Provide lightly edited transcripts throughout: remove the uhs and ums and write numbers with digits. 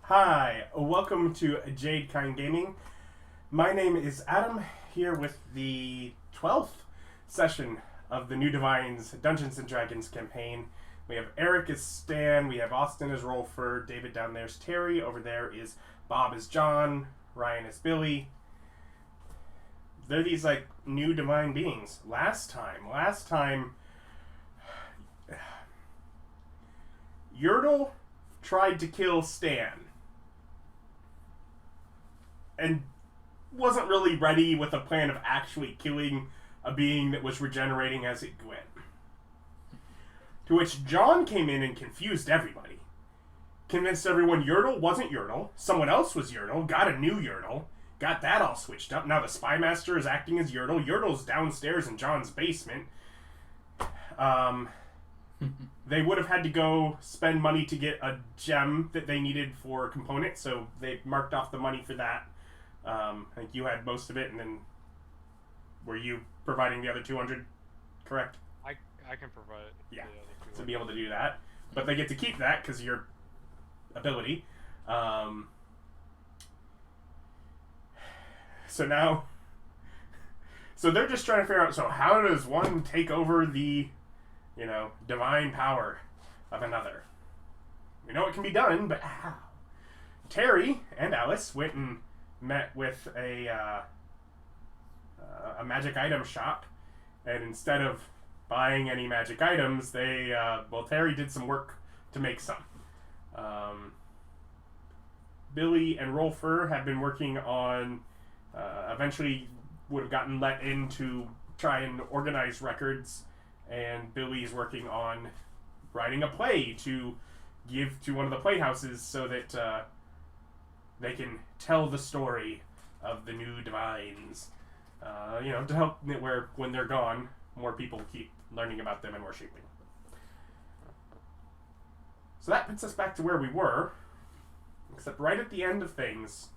Hi, welcome to Jade Kind Gaming. My name is Adam, here with the 12th session of the New Divines Dungeons and Dragons campaign. We have Eric as Stan, we have Austin as Rolfur, David down there is Terry, over there is Bob as John, Ryan as Billy. They're these like new divine beings. Last time, Yertle tried to kill Stan and wasn't really ready with a plan of actually killing a being that was regenerating as it went. To which John came in and confused everybody. Convinced everyone Yertle wasn't Yertle, someone else was Yertle, got a new Yertle, got that all switched up. Now the Spy Master is acting as Yertle. Yertle's downstairs in John's basement. They would have had to go spend money to get a gem that they needed for a component, so they marked off the money for that. I think you had most of it, and then were you providing the other 200, correct? I can provide yeah, the other 200. To be able to do that. But they get to keep that because of your ability. So now... So they're just trying to figure out, so how does one take over the, divine power of another? We know it can be done, but how? Terry and Alice went and met with a magic item shop, and instead of buying any magic items, Terry did some work to make some. Billy and Rolfur have been working on, eventually would have gotten let in to try and organize records, and Billy's working on writing a play to give to one of the playhouses so that they can tell the story of the new divines. To help where when they're gone, more people keep learning about them and worshipping. So that puts us back to where we were, except right at the end of things,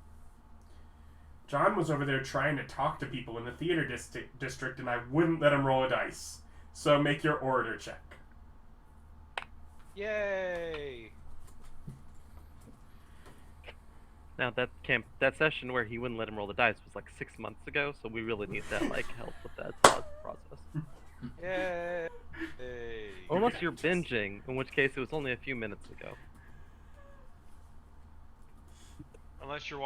John was over there trying to talk to people in the theater district, and I wouldn't let him roll a dice. So make your orator check. Yay! Now that session where he wouldn't let him roll the dice was like 6 months ago, so we really need that help with that process. Yay! Or unless you're binging, in which case it was only a few minutes ago. Unless you're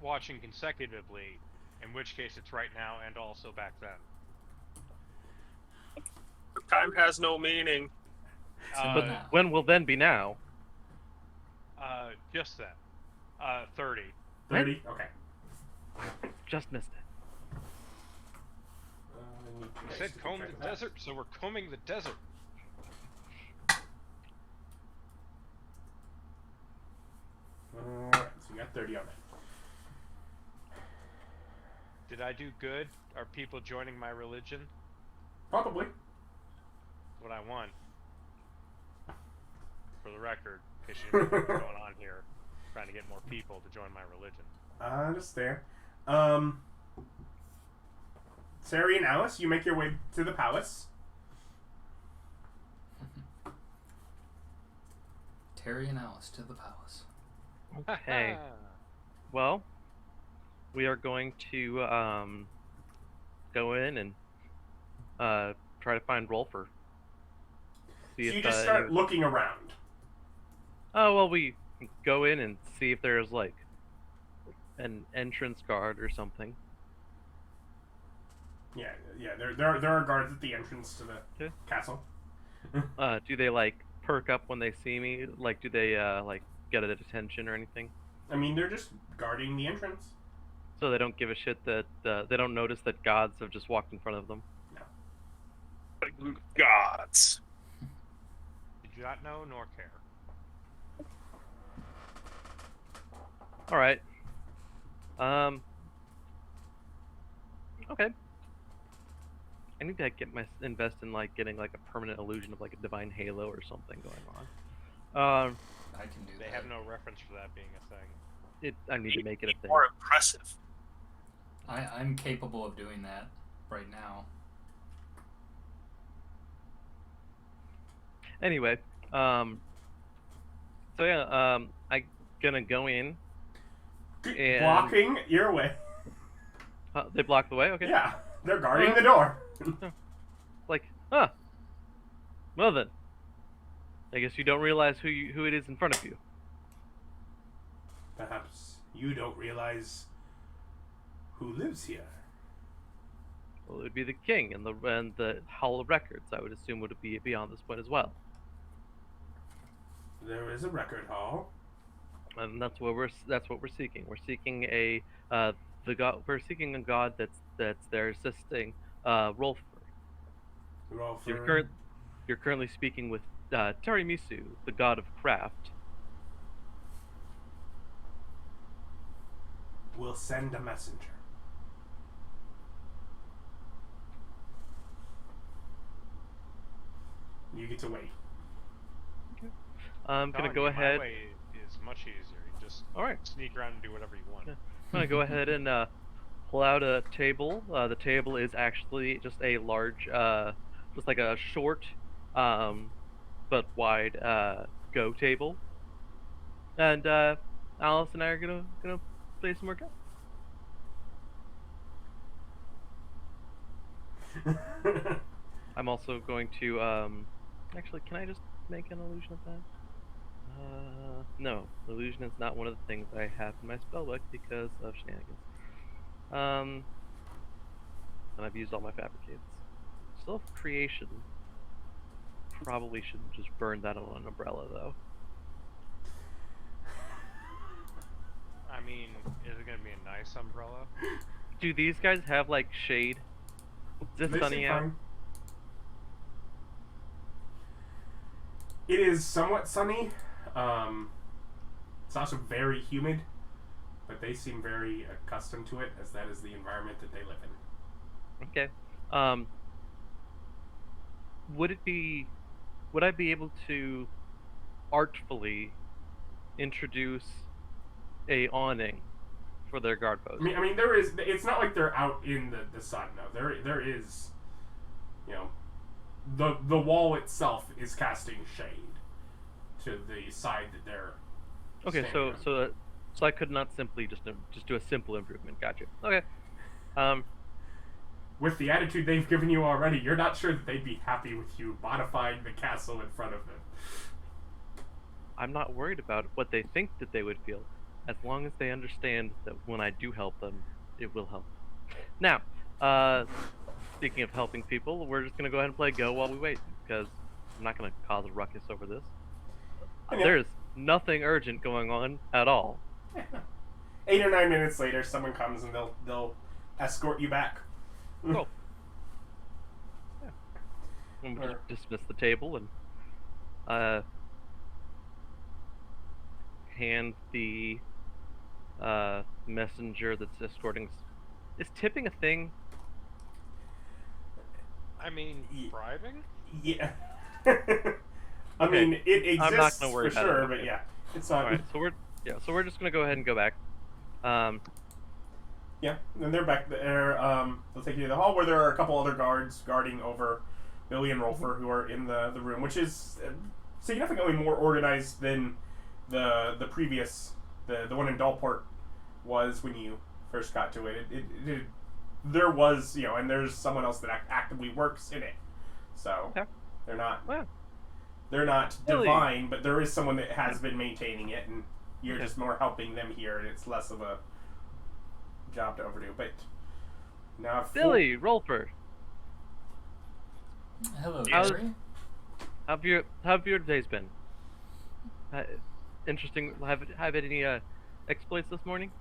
watching consecutively, in which case it's right now and also back then. Time has no meaning. But when will then be now? Just then. 30. 30? Okay. Just missed it. We said comb the desert, so we're combing the desert. Alright, so you got 30 on it. Did I do good? Are people joining my religion? Probably. What I want. For the record, in case you know what's going on here. Trying to get more people to join my religion. I understand. Terry and Alice, you make your way to the palace. Terry and Alice to the palace. Okay. Well, we are going to go in and try to find Rolfur. So you just start looking around. Oh, well, we go in and see if there's like an entrance guard or something. Yeah. There are guards at the entrance to the castle. Do they like perk up when they see me? Like, do they like get a detention or anything? I mean, they're just guarding the entrance. So they don't give a shit that they don't notice that gods have just walked in front of them. No. Gods. Did you not know nor care? All right. Okay. I need to invest in like getting like a permanent illusion of like a divine halo or something going on. I can do They that. have no reference for that being a thing. I need to make it a thing. More impressive. I'm capable of doing that right now. Anyway, so yeah, I gonna go in. And- Blocking your way. They block the way. Okay. Yeah, they're guarding the door. Like, huh. Well then, I guess you don't realize who it is in front of you. Perhaps you don't realize who lives here. Well, it would be the king and the Hall of Records. I would assume would be beyond this point as well. There is a record hall. And that's what we're seeking. We're seeking we're seeking a god that's there assisting Rolfur. Rolfur You're currently speaking with Misu, the god of craft. will send a messenger. You get to wait. I'm gonna Telling go you, ahead. My way is much easier. You just All right. sneak around and do whatever you want. Yeah. I'm gonna go ahead and pull out a table. The table is actually just a large, just like a short, but wide Go table. And Alice and I are gonna play some more Go. I'm also going to actually, can I just make an illusion of that? No, illusion is not one of the things I have in my spellbook because of shenanigans. And I've used all my fabricates. Still have creation. Probably shouldn't just burn that on an umbrella though. I mean, is it gonna be a nice umbrella? Do these guys have like shade? Is They it sunny seem out? fine. It is somewhat sunny. It's also very humid, but they seem very accustomed to it, as that is the environment that they live in. Okay. Would I be able to artfully introduce a awning for their guard post? I mean, there is. It's not like they're out in the sun. No, there is. You know, the wall itself is casting shade to the side that they're. Okay, standing on. so I could not simply just do a simple improvement. Gotcha. Okay. With the attitude they've given you already, you're not sure that they'd be happy with you modifying the castle in front of them. I'm not worried about what they think that they would feel, as long as they understand that when I do help them, it will help. Now, speaking of helping people, we're just gonna go ahead and play Go while we wait, because I'm not gonna cause a ruckus over this. Okay. There's nothing urgent going on at all. 8 or 9 minutes later, someone comes and they'll escort you back. Cool. Yeah. And we'll just dismiss the table and hand the messenger that's escorting. Is tipping a thing? I mean, bribing? Yeah. I Okay. mean, it exists I'm not gonna worry for about it, sure, okay. but yeah, it's not. All right. So we're just gonna go ahead and go back. Yeah, and they're back there. They'll take you to the hall where there are a couple other guards guarding over Billy and Rolfur, who are in the room, which is significantly more organized than the previous, the one in Dalport was when you first got to it. There was, you know, and there's someone else that actively works in it. So Okay. they're not Wow. they're not Billy. divine, but there is someone that has been maintaining it, and you're Okay. just more helping them here, and it's less of a job to overdo. But now, Billy, Rolfur, Hello, How's- Gary. how have your days been? Interesting. Have any exploits this morning?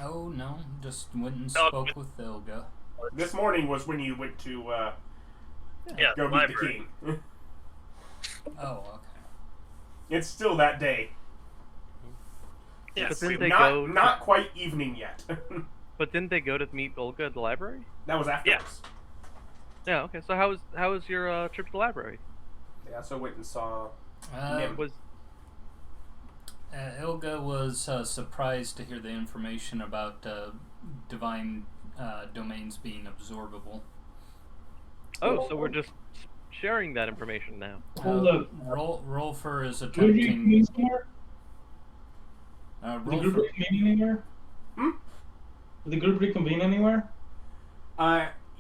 Oh no, just went and Oh. spoke with Ilga. this morning was when you went to Yeah, go meet library. the king. Oh, okay. It's still that day. But Yes. then they not go. not quite evening yet. But didn't they go to meet Olga at the library? That was afterwards. Yeah. Okay. So how was your trip to the library? They also went and saw. Uh, Was Ilga was surprised to hear the information about divine domains being absorbable. oh, so we're just sharing that information now. Hold up. Rolfur is Who did attempting. you somewhere? Roll Did the group for, reconvene anywhere? Hmm? Did the group reconvene anywhere?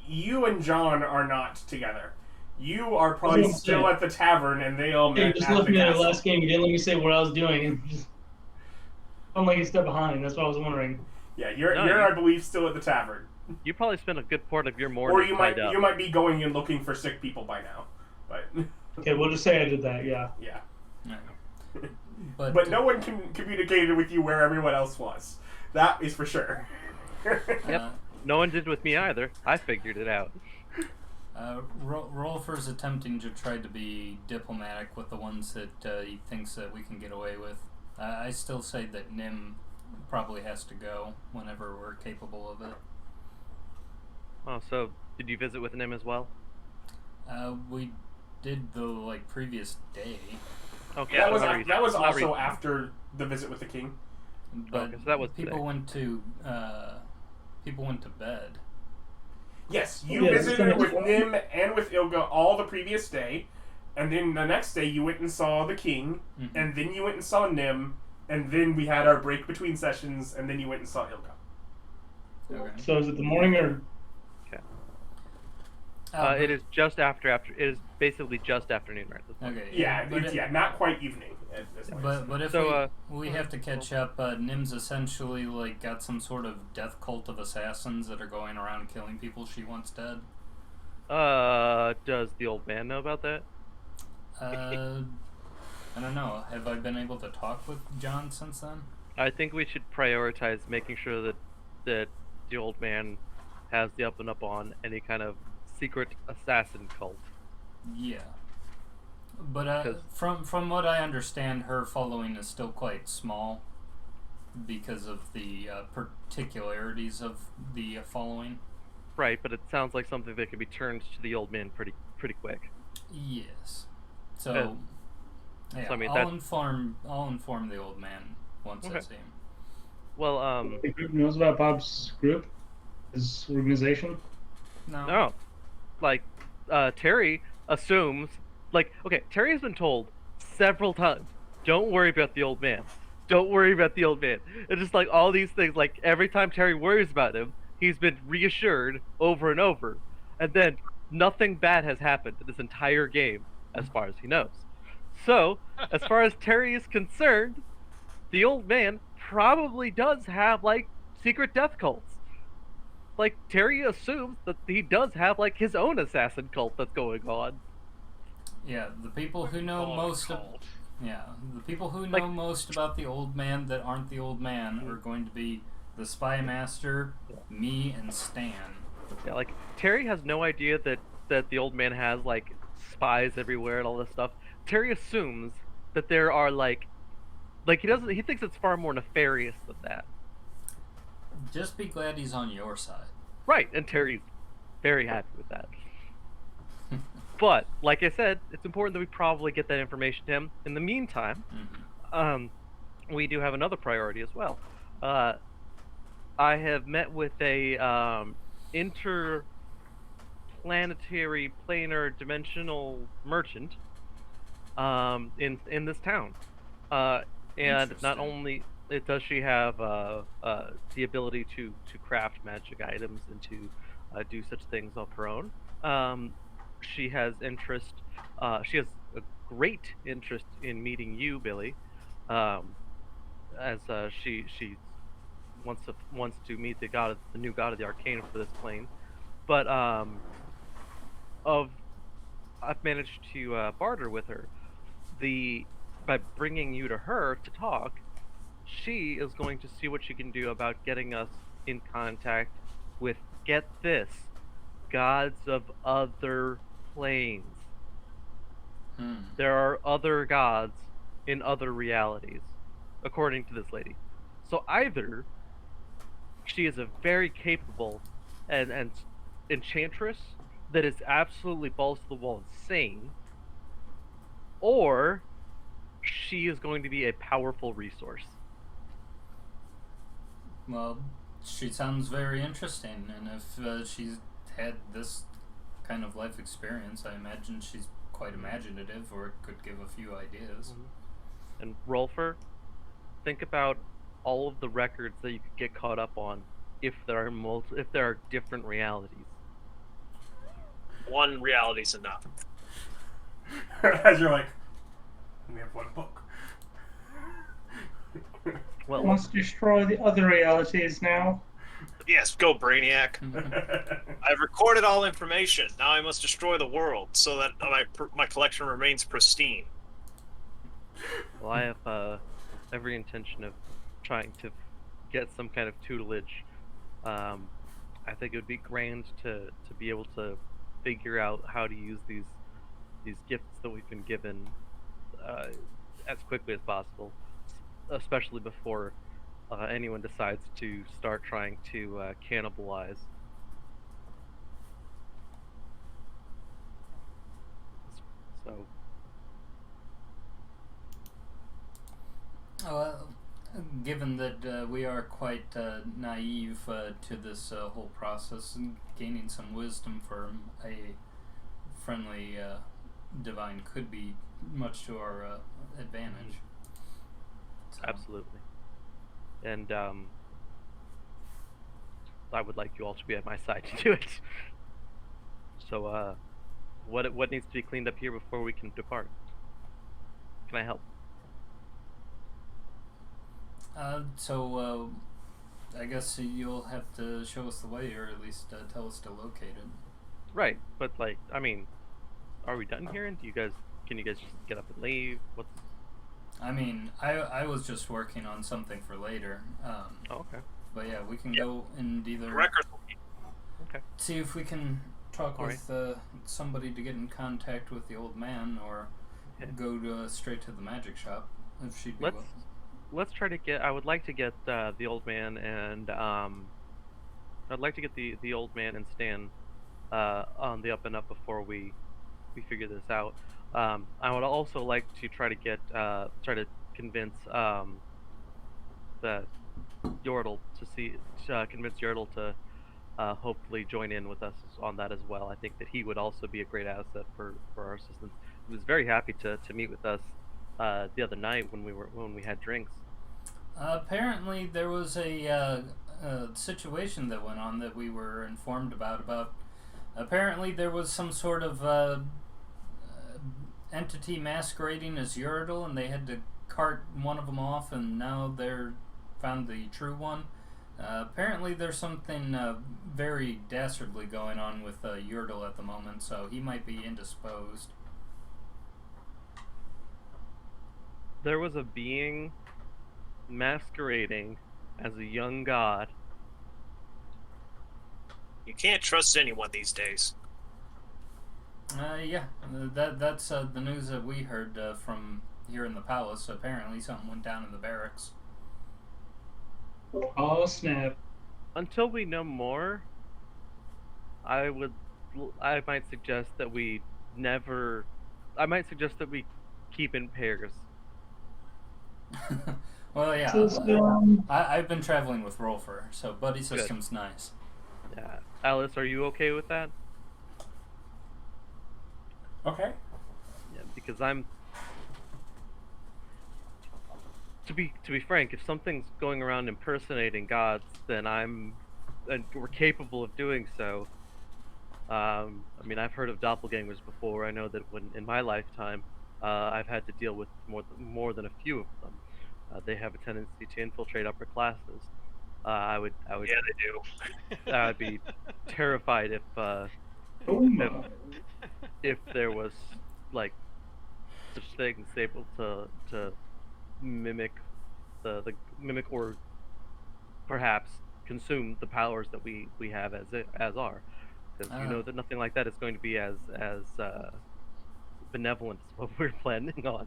You and John are not together. You are probably That's what I'm still saying. at the tavern, and they all Yeah, you met just at left the me at the castle. last game. You didn't let me say what I was doing. I'm like a step behind. That's what I was wondering. Yeah, you're No, I believe, still at the tavern. You probably spent a good part of your morning Or you tied up. might be going and looking for sick people by now. But Okay, we'll just say I did that. Yeah. yeah. yeah. But no one communicated with you where everyone else was. That is for sure. Yep. No one did with me either. I figured it out. Rolfur's attempting to try to be diplomatic with the ones that he thinks that we can get away with. I still say that Nim probably has to go whenever we're capable of it. Oh, so did you visit with him as well? We did the previous day, Okay. that so was not recent- that was not also recent. after the visit with the king. but Okay, so that was people today. went to bed. Yes, you Yeah, visited that's with fine. Nim and with Ilga all the previous day, and then the next day you went and saw the king, Mhm. and then you went and saw Nim, and then we had our break between sessions, and then you went and saw Ilga. Okay. So is it the morning or? It is just after. It is basically just afternoon right this point. Okay. Yeah, but it's not quite evening at this point. But if So, we have to catch up, Nim's essentially got some sort of death cult of assassins that are going around killing people she wants dead. Does the old man know about that? I don't know. Have I been able to talk with John since then? I think we should prioritize making sure that the old man has the up and up on any kind of secret assassin cult. Yeah. But 'Cause- from what I understand, her following is still quite small because of the particularities of the following. Right, but it sounds like something that could be turned to the old man pretty quick. Yes. So, yeah, so, I mean, I'll that- inform the old man once I Okay. see him. Well, The group knows about Bob's group, his organization. no. Terry assumes, okay, Terry has been told several times, don't worry about the old man. Don't worry about the old man. It's just all these things, every time Terry worries about him, he's been reassured over and over. And then nothing bad has happened in this entire game, as far as he knows. So, as far as Terry is concerned, the old man probably does have, secret death cults. Terry assumes that he does have, his own assassin cult that's going on. Yeah, the people who know most of the people who know most about the old man that aren't the old man are going to be the spy master, me, and Stan. Yeah, Terry has no idea that the old man has, spies everywhere and all this stuff. Terry assumes that there are, he thinks it's far more nefarious than that. Just be glad he's on your side. Right, and Terry's very happy with that. But, like I said, it's important that we probably get that information to him. In the meantime, we do have another priority as well. I have met with a interplanetary, planar, dimensional merchant in this town. And not only does she have the ability to craft magic items and to do such things of her own, she has interest. She has a great interest in meeting you, Billy, as she wants to meet the new god of the arcane for this plane. But I've managed to barter with her. By bringing you to her to talk, she is going to see what she can do about getting us in contact with, get this, gods of other planes. There are other gods in other realities, according to this lady. So either she is a very capable and enchantress that is absolutely balls to the wall insane, or she is going to be a powerful resource. Well, she sounds very interesting, and if she's had this kind of life experience, I imagine she's quite imaginative, or could give a few ideas. And Rolfur, think about all of the records that you could get caught up on if there are if there are different realities. One reality's enough. As you're like, we have one book. Well, Must destroy the other realities now. Yes, go Brainiac. I've recorded all information. Now I must destroy the world so that my collection remains pristine. well, I have every intention of trying to get some kind of tutelage. I think it would be grand to be able to figure out how to use these gifts that we've been given as quickly as possible, especially before anyone decides to start trying to cannibalize. So, Well, given that we are quite naive to this whole process, and gaining some wisdom from a friendly divine could be much to our advantage. So. absolutely. And I would like you all to be at my side to do it. So, what needs to be cleaned up here before we can depart? Can I help? I guess you'll have to show us the way, or at least tell us to locate it. Right, but like, I mean, are we done here? And can you guys just get up and leave? What's? I mean, I was just working on something for later. Oh, okay. But yeah, we can go and either The record. Okay. see if we can talk All with somebody to get in contact with the old man, or Okay. go to, straight to the magic shop if she'd be willing. Let's try to get. I would like to get the old man and I'd like to get the old man and Stan on the up and up before we figure this out. I would also like to try to get try to convince the Yertle convince Yertle to hopefully join in with us on that as well. I think that he would also be a great asset for our assistance. He was very happy to meet with us the other night when we had drinks. Apparently, there was a situation that went on that we were informed about. Apparently, there was some sort of entity masquerading as Yertle, and they had to cart one of them off, and now they're found the true one. Apparently, there's something very dastardly going on with Yertle at the moment, so he might be indisposed. There was a being masquerading as a young god. You can't trust anyone these days. Yeah, that's the news that we heard from here in the palace. Apparently, something went down in the barracks. Oh snap! Until we know more, I might suggest that we keep in pairs. Well, yeah, So, I've been traveling with Rolfur, so buddy system's nice. Yeah. Alice, are you okay with that? Okay. Yeah, because I'm. To be frank, if something's going around impersonating gods, then and we're capable of doing so. I mean, I've heard of doppelgangers before. I know that in my lifetime, I've had to deal with more than a few of them. They have a tendency to infiltrate upper classes. I would. Yeah, they do. I'd be terrified oh my! if there was like such things able to mimic mimic or perhaps consume the powers that we have as are, because you know that nothing like that is going to be as benevolent as what we're planning on.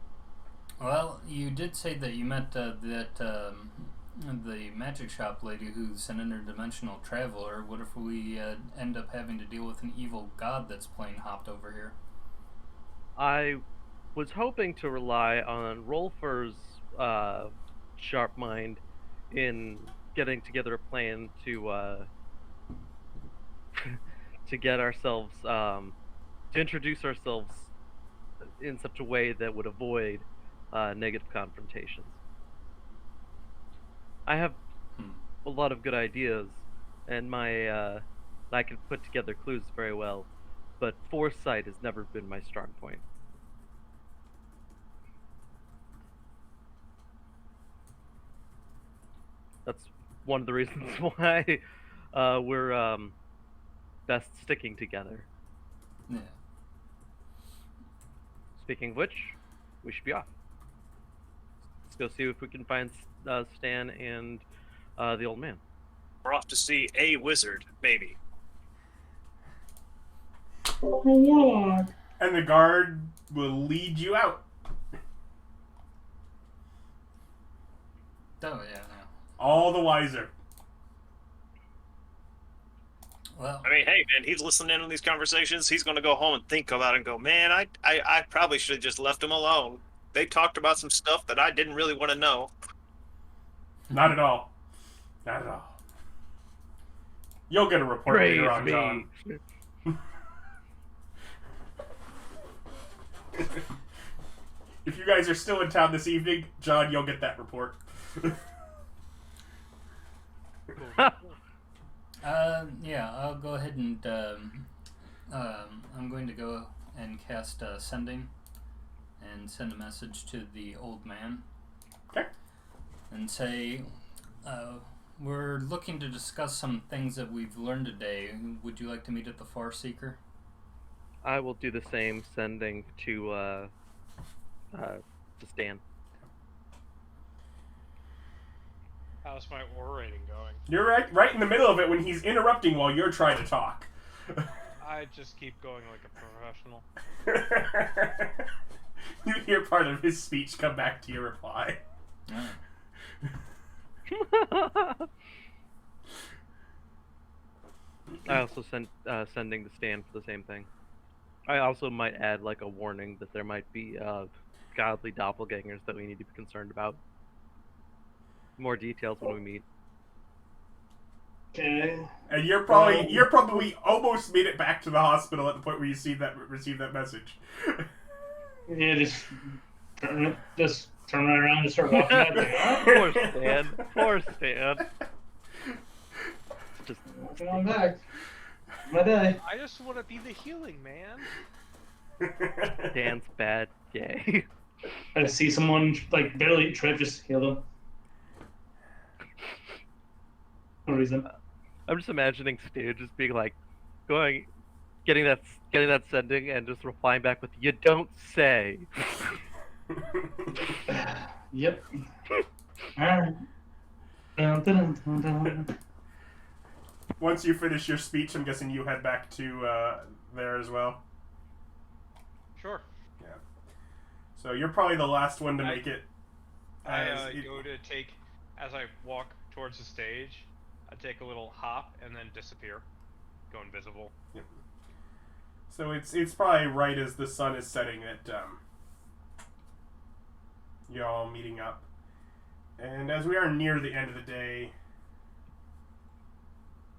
Well, you did say that you met the magic shop lady who's an interdimensional traveler. What if we end up having to deal with an evil god that's plain hopped over here? I was hoping to rely on Rolfur's sharp mind in getting together a plan to to get ourselves to introduce ourselves in such a way that would avoid negative confrontations. I have a lot of good ideas, and I can put together clues very well, but foresight has never been my strong point. That's one of the reasons why we're best sticking together. Yeah. Speaking of which, we should be off. Let's go see if we can find Stan and the old man. We're off to see a wizard, maybe. Warlock. And the guard will lead you out. Oh, yeah. All the wiser. Well, I mean, hey, man, he's listening in on these conversations. He's going to go home and think about it and go, man, I probably should have just left him alone. They talked about some stuff that I didn't really want to know. Not at all. Not at all. You'll get a report later on, John. If you guys are still in town this evening, John, you'll get that report. Yeah, I'll go ahead and I'm going to go and cast Sending and send a message to the old man. Okay. And say, we're looking to discuss some things that we've learned today. Would you like to meet at the Farseeker? I will do the same, sending to Stan. How's my aura rating going? You're right in the middle of it when he's interrupting while you're trying to talk. I just keep going like a professional. You hear part of his speech come back to your reply. I also sending to Stan for the same thing. I also might add like a warning that there might be godly doppelgangers that we need to be concerned about. More details when we meet. Okay. And you're probably almost made it back to the hospital at the point where you received that message. Yeah, just turn right around and start walking out there. Poor Stan. Poor Stan. Just Walking on back. My day. I just want to be the healing man. Stan's bad day. I see someone like barely trip, just heal them. No reason. I'm just imagining Stu just being like, getting that sending and just replying back with, "You don't say." Yep. Alright. Dun, dun, dun, dun. Once you finish your speech, I'm guessing you head back to there as well. Sure. Yeah. So you're probably the last one to make it. I go to take, as I walk towards the stage, I take a little hop and then disappear, go invisible. Yep. So it's probably right as the sun is setting that you're all meeting up, and as we are near the end of the day,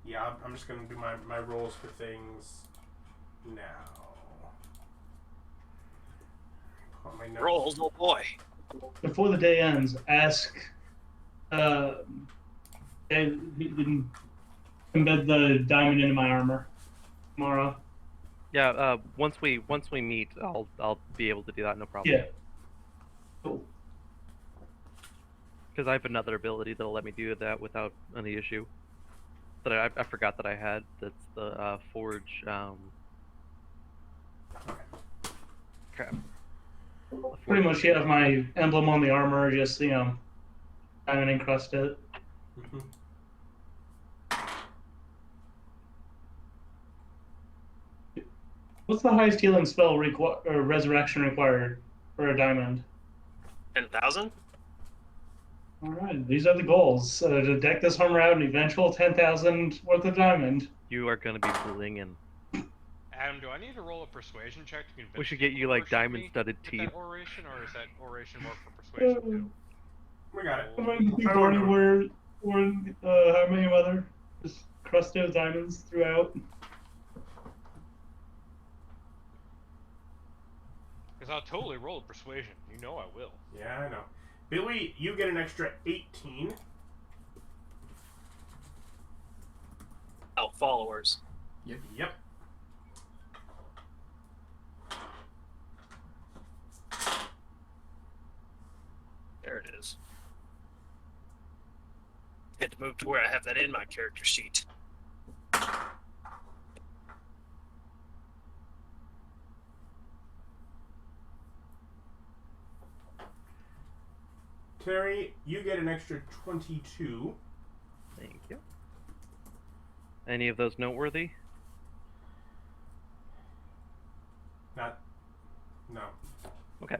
yeah, I'm just gonna do my rolls for things now. Pull out my notes. Rolls, oh boy. Before the day ends, ask. Embed the diamond into my armor tomorrow. Yeah. Once we meet, I'll be able to do that. No problem. Yeah. Cool. Because I have another ability that'll let me do that without any issue. That I forgot that I had. That's the forge. Crap. Pretty much, you have my emblem on the armor, just diamond encrusted. Mhm. What's the highest healing spell or resurrection required for a diamond? 10,000? Alright, these are the goals. To deck this armor out, an eventual 10,000 worth of diamond. You are gonna be blinging. Adam, do I need to roll a persuasion check to convince We should get you people to like worship me diamond-studded with teeth. that oration, or is that oration more for persuasion too? We got it. You've already worn how many other just crusted diamonds throughout? Because I'll totally roll a persuasion. You know I will. Yeah, I know. Billy, you get an extra 18. followers. Yep. There it is. Had to move to where I have that in my character sheet. Terry, you get an extra 22. Thank you. Any of those noteworthy? No. Okay.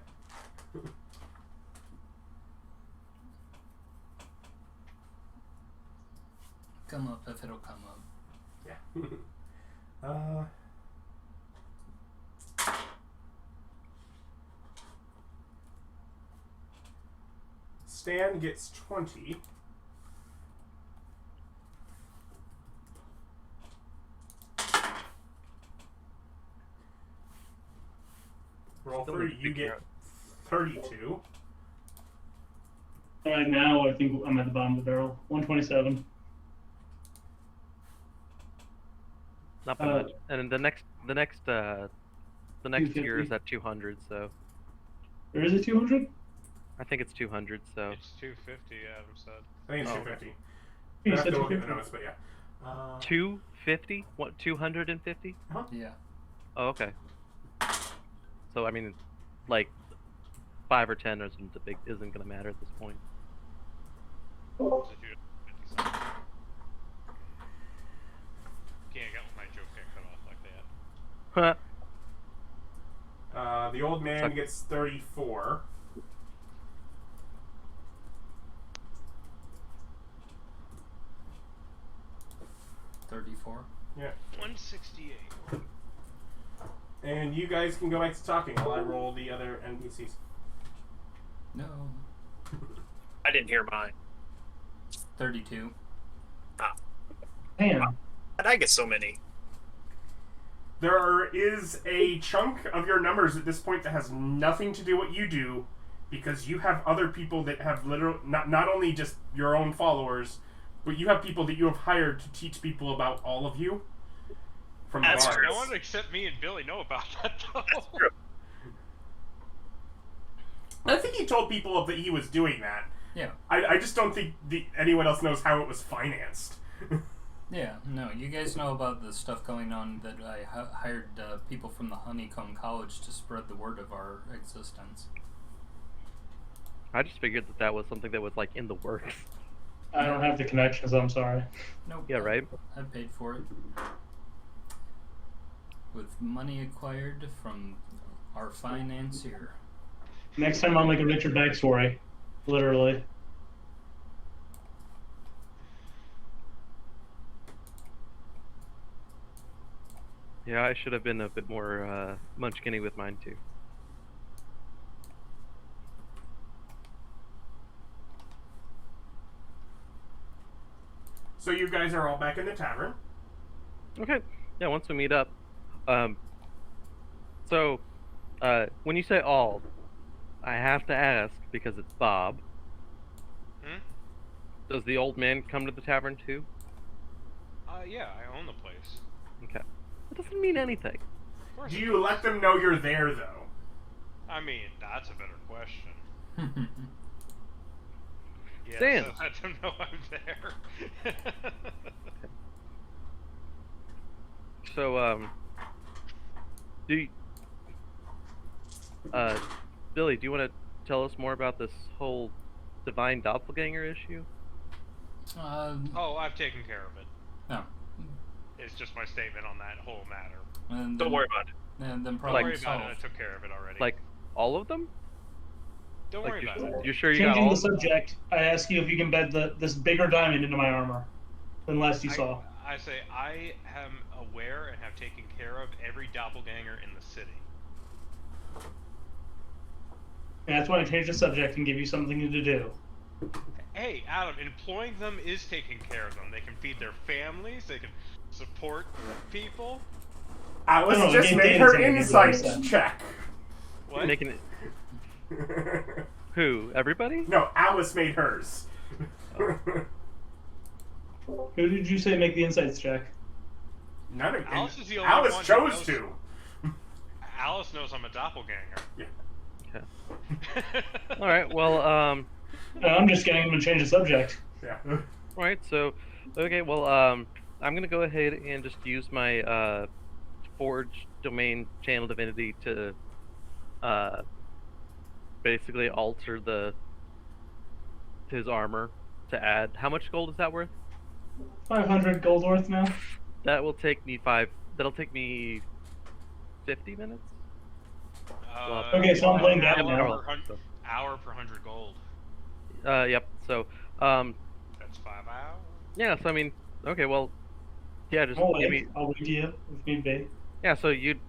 Come up if it'll come up. Yeah. Stan gets 20. Rolfur, you get 32. Right now, I think I'm at the bottom of the barrel. 127. Not by much. And the next tier 250. is at 200. So There is a 200? I think it's 200. So It's 250, Adam said. I think it's Oh, 250. You I have said to look at the 250. notes, but yeah. 250? What? 250? Yeah. Oh, okay. So I mean, like 5 or 10 isn't gonna matter at this point. It's a 250 something. Can't get my joke get cut off like that. The old man Suck. gets 34. Yeah. 168. And you guys can go back to talking while I roll the other NPCs. No. I didn't hear mine. 32. Damn. How'd I get so many? There is a chunk of your numbers at this point that has nothing to do what you do, because you have other people that have literally not only just your own followers, but you have people that you have hired to teach people about all of you from the That's bars. true. No one except me and Billy know about that, though. That's true. I think he told people that he was doing that. Yeah. I just don't think anyone else knows how it was financed. Yeah, no, you guys know about the stuff going on that I hired people from the Honeycomb College to spread the word of our existence. I just figured that was something that was like in the works. I don't have the connections, I'm sorry. Nope. Yeah, right? I paid for it. With money acquired from our financier. Next time I'll make a richer backstory. Literally. Yeah, I should have been a bit more munchkinny with mine too. So you guys are all back in the tavern. Okay. Yeah, once we meet up. So, when you say all, I have to ask because it's Bob. Hmm? Does the old man come to the tavern too? Yeah, I own the place. Okay. That doesn't mean anything. Of course Do it you let does. them know you're there, though? I mean, that's a better question. Yes, Stan. I let them know I'm there. So, Billy, do you want to tell us more about this whole divine doppelganger issue? Oh, I've taken care of it. No. It's just my statement on that whole matter. And Don't then, worry about it. And then Don't problem worry about it. I solved. took care of it already. Like, all of them? Don't Like, worry about it. you're sure you got Changing all the of them? subject, I ask you if you can bed this bigger diamond into my armor than last you saw. I say I am aware and have taken care of every doppelganger in the city. And that's why I changed the subject and give you something to do. Hey, Adam, employing them is taking care of them. They can feed their families. They can support people. Alice No, just game made data her saving is insight what I'm saying. check. What? Making it. Who? Everybody? No, Alice made hers. Who did you say make the insights check? None of Alice is the only Alice one who chose knows- to. Alice knows I'm a doppelganger. Yeah. Okay. All right. Well, I'm just getting him to change the subject. Yeah. all right. So, okay. Well, I'm gonna go ahead and just use my Forge domain channel divinity to basically alter his armor to add. How much gold is that worth? 500 gold worth now. That will take me That'll take me 50 minutes. Okay, so I'm playing that hour now. Hour per 100 gold. Yep. So, That's 5 hours. yeah. So I mean, okay. Well, yeah. Just I'll give wait. me. I'll wait to you if need be. Yeah. So you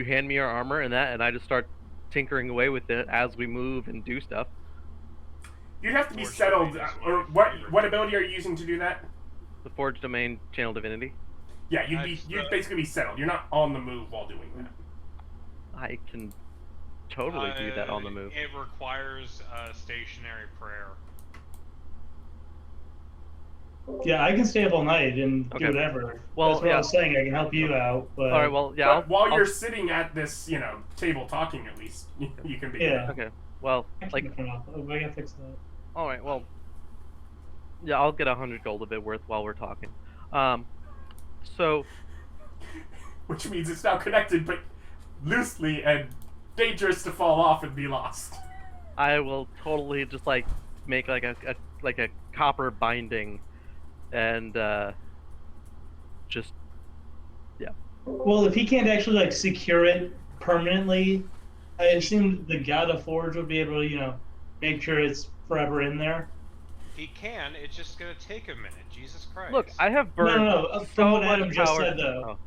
hand me your armor and that, and I just start tinkering away with it as we move and do stuff. You'd have to be Forge settled. domain is Or my what ability are you using to do that? The Forge domain channel divinity. Yeah, you'd basically be settled. You're not on the move while doing that. I can totally do that on the move. It requires stationary prayer. Yeah, I can stay up all night and Okay. do whatever. Well, that's what yeah. I was saying. I can help you out, but All right. Well, yeah. But while I'll- you're sitting at this, table talking, at least you can be. Yeah. Okay. Well, I like, gotta fix that. all right. Well, yeah. I'll get 100 gold of it worth while we're talking. So Which means it's now connected, but loosely and dangerous to fall off and be lost. I will totally just like make like a copper binding, and just yeah. Well, if he can't actually like secure it permanently, I assume the God of Forge would be able to, make sure it's forever in there. He can. It's just gonna take a minute. Jesus Christ. Look, I have burned No. From so what much Adam just power. said, though,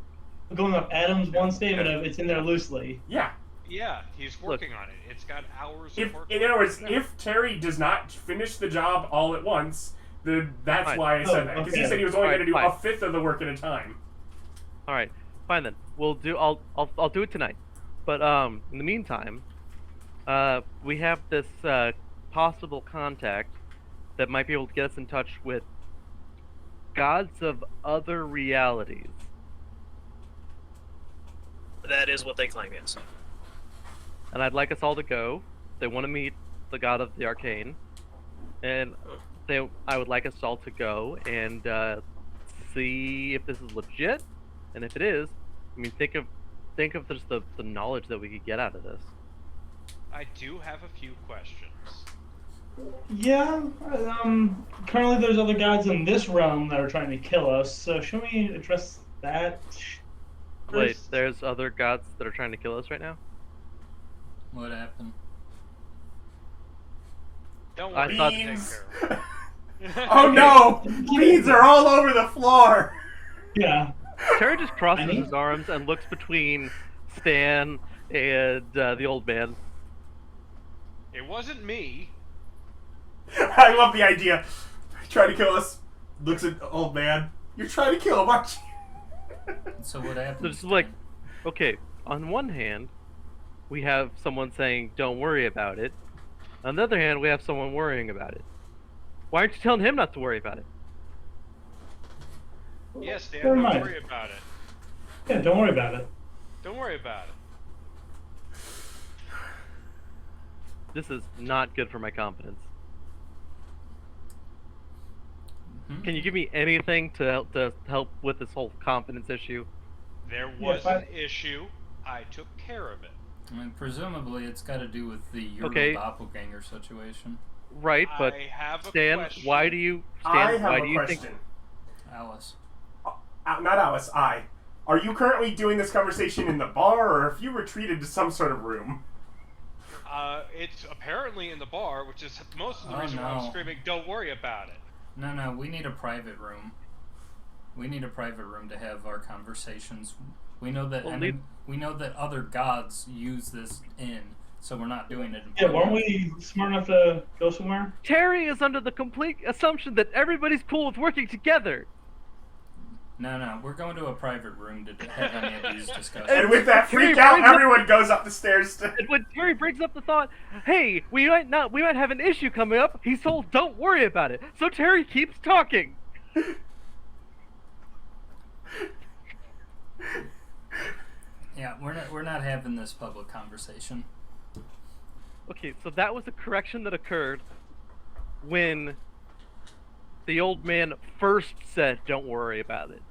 Oh. going off Adam's one statement of it's in there loosely. Yeah. Yeah, he's working on it. It's got hours If of work. in other words, if Terry does not finish the job all at once, then that's Fine. why I said Oh, that. Because he okay. said he was only Alright, going to do fine. a fifth of the work at a time. All right, fine then. We'll do. I'll do it tonight. But in the meantime, we have this possible contact that might be able to get us in touch with gods of other realities. That is what they claim, yes. And I'd like us all to go. They want to meet the god of the arcane, and I would like us all to go and see if this is legit. And if it is, I mean, think of just the knowledge that we could get out of this. I do have a few questions. Yeah. Currently, there's other gods in this realm that are trying to kill us. So, should we address that? Wait, first? there's other gods that are trying to kill us right now? What happened? Don't I worry, thought- I'll take Beans! care of it. Oh no! Beans are all over the floor! Yeah. Terry just crosses Annie? his arms and looks between Stan and the old man. It wasn't me. I love the idea. Try to kill us. Looks at the old man. You're trying to kill him, aren't you? So what happened? So it's like, okay, on one hand, we have someone saying, don't worry about it. On the other hand, we have someone worrying about it. Why aren't you telling him not to worry about it? Yes, Dan, Never don't mind. worry about it. Yeah, don't worry about it. Don't worry about it. This is not good for my confidence. Mhm. Can you give me anything to help with this whole confidence issue? There Yeah, was but- an issue. I took care of it. I mean, presumably it's got to do with the Yertle Okay. doppelganger situation. Right, but I have a Stan, question. why do you I Stan, have why a do you question. think Alice. Not Alice, I. Are you currently doing this conversation in the bar, or have you retreated to some sort of room? It's apparently in the bar, which is most of the Oh, reason why I'm no. screaming, don't worry about it. No, we need a private room. We need a private room to have our conversations. We know that Well, we know that other gods use this inn, so we're not doing it in Yeah, public. weren't we smart enough to go somewhere? Terry is under the complete assumption that everybody's cool with working together. No, we're going to a private room to have any of these discussions. And with that Terry freak out, brings up- everyone goes up the stairs to... And when Terry brings up the thought, hey, we might have an issue coming up, he's told don't worry about it. So Terry keeps talking. Yeah, we're not having this public conversation. Okay, so that was a correction that occurred when the old man first said, "Don't worry about it,"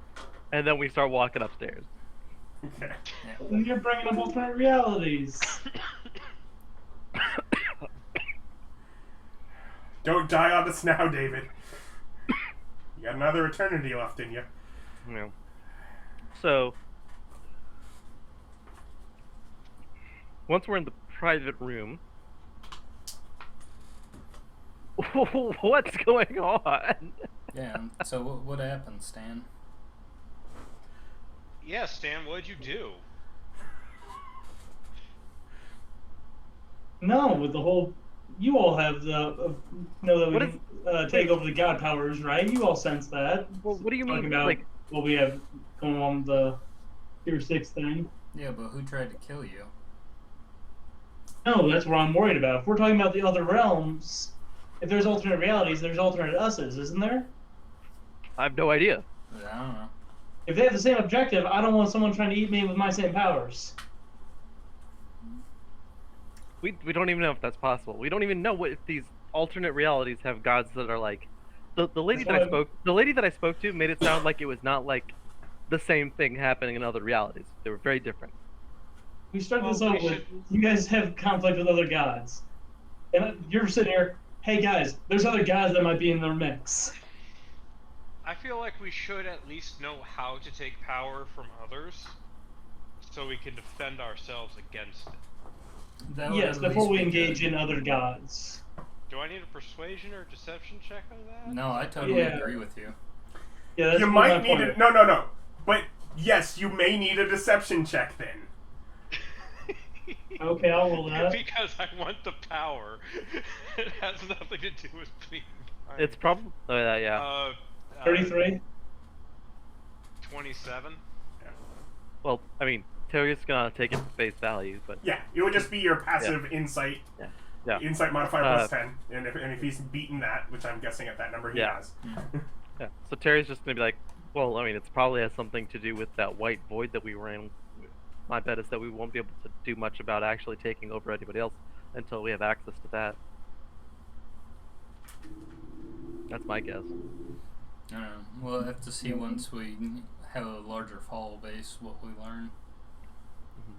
and then we start walking upstairs. Okay. Yeah. You're bringing up alternate realities. Don't die on us now, David. You got another eternity left in you. Yeah. So, once we're in the private room, what's going on? Yeah. So what happened, Stan? Yeah, Stan, what'd you do? No, with the whole, you all have the know that we What can take over the god powers, right? You all sense that. Well, what do you Talking mean? about Like, what we have going on with the Tier 6 thing. Yeah, but who tried to kill you? No, that's what I'm worried about. If we're talking about the other realms, if there's alternate realities, there's alternate us's, isn't there? I have no idea. I don't know. If they have the same objective, I don't want someone trying to eat me with my same powers. We don't even know if that's possible. We don't even know what if these alternate realities have gods that are like. The lady that I spoke to made it sound like it was not like the same thing happening in other realities. They were very different. We start this off with, you guys have conflict with other gods. And you're sitting here, hey guys, there's other gods that might be in their mix. I feel like we should at least know how to take power from others, so we can defend ourselves against it. Yes, before we engage in other gods. Do I need a persuasion or deception check on that? No, I totally agree with you. Yeah, that's you might need it. No. But yes, you may need a deception check then. Okay, I'll roll that. Because I want the power. It has nothing to do with being kind. It's probably yeah. 33? 27. Well, I mean, Terry's gonna take it for face value, but Yeah, it would just be your passive insight. Yeah. Insight modifier plus 10, and if he's beaten that, which I'm guessing at that number he has. yeah. So Terry's just gonna be like, well, I mean, it probably has something to do with that white void that we were in. My bet is that we won't be able to do much about actually taking over anybody else until we have access to that. That's my guess. I don't know. We'll have to see once we have a larger follow base what we learn.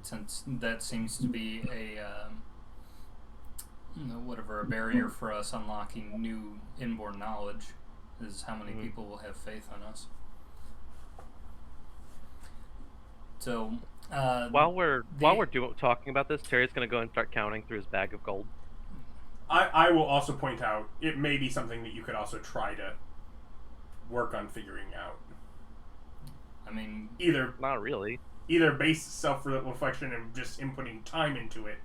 Since that seems to be a a barrier for us unlocking new inborn knowledge is how many people will have faith on us. So while we're talking about this, Terry's gonna go and start counting through his bag of gold. I will also point out it may be something that you could also try to work on figuring out. I mean, not really. Either base self-reflection and just inputting time into it,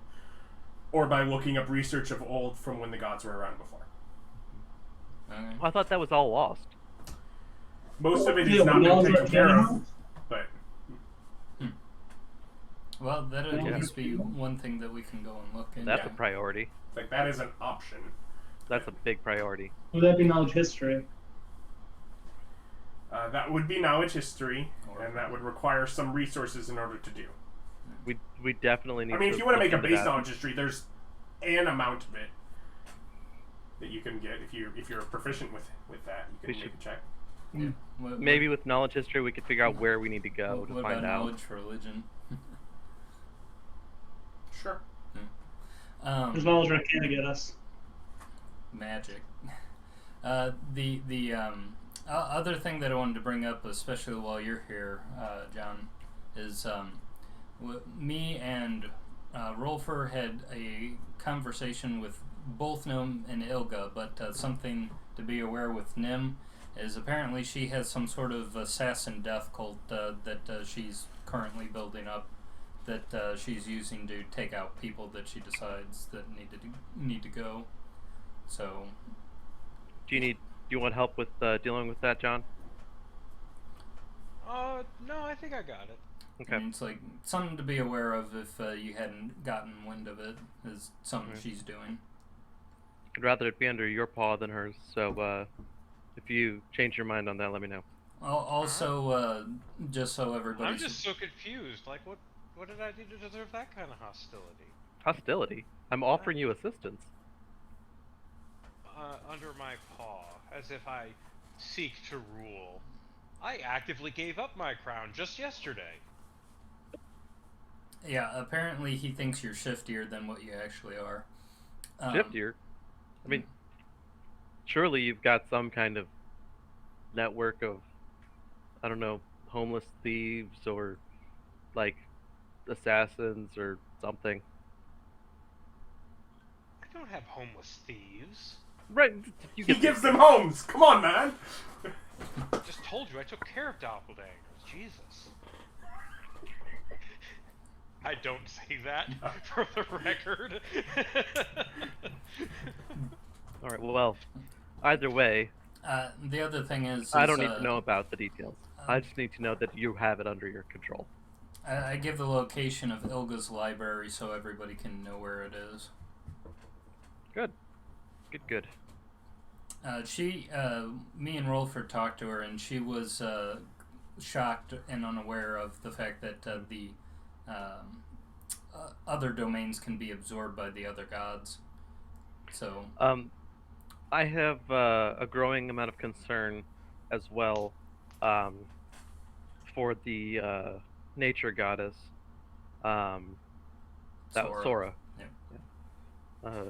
or by looking up research of old from when the gods were around before. okay. I thought that was all lost. Most of it is not been taken care of, but Well, that'll at least be one thing that we can go and look into. That's a priority. like that is an option. That's a big priority. Would that be knowledge history? That would be knowledge history, and that would require some resources in order to do. We definitely need. I mean, if you want to make a base that. knowledge history, there's an amount of it that you can get if you're proficient with that. You can make a check. Yeah. Maybe with knowledge history, we could figure out where we need to go to what find about out. knowledge religion? Sure. There's knowledge that can get us. Magic. The other thing that I wanted to bring up, especially while you're here, John, is me and Rolfur had a conversation with both Nim and Ilga, but something to be aware with Nim is apparently she has some sort of assassin death cult that she's currently building up, that she's using to take out people that she decides that need to go. So, Do you want help with dealing with that, John? No, I think I got it. Okay. I mean, it's like something to be aware of if you hadn't gotten wind of it, is something she's doing. I'd rather it be under your paw than hers. So if you change your mind on that, let me know. Also, just so everybody... I'm just so confused. Like, what did I do to deserve that kind of hostility? Hostility? I'm offering you assistance. Under my paw, as if I seek to rule. I actively gave up my crown just yesterday. Yeah, apparently he thinks you're shiftier than what you actually are. Shiftier? I mean, surely you've got some kind of network of, I don't know, homeless thieves or, like, assassins or something. I don't have homeless thieves. Right. He gives them homes. Come on, man. I just told you I took care of doppelgangers. Jesus. I don't say that for the record. All right. Well, either way. The other thing is I don't need to know about the details. I just need to know that you have it under your control. I give the location of Ilga's library so everybody can know where it is. Good. Good. Me and Rolfur talked to her, and she was shocked and unaware of the fact that the other domains can be absorbed by the other gods. So, I have a growing amount of concern as well for the nature goddess, Sora. Yeah.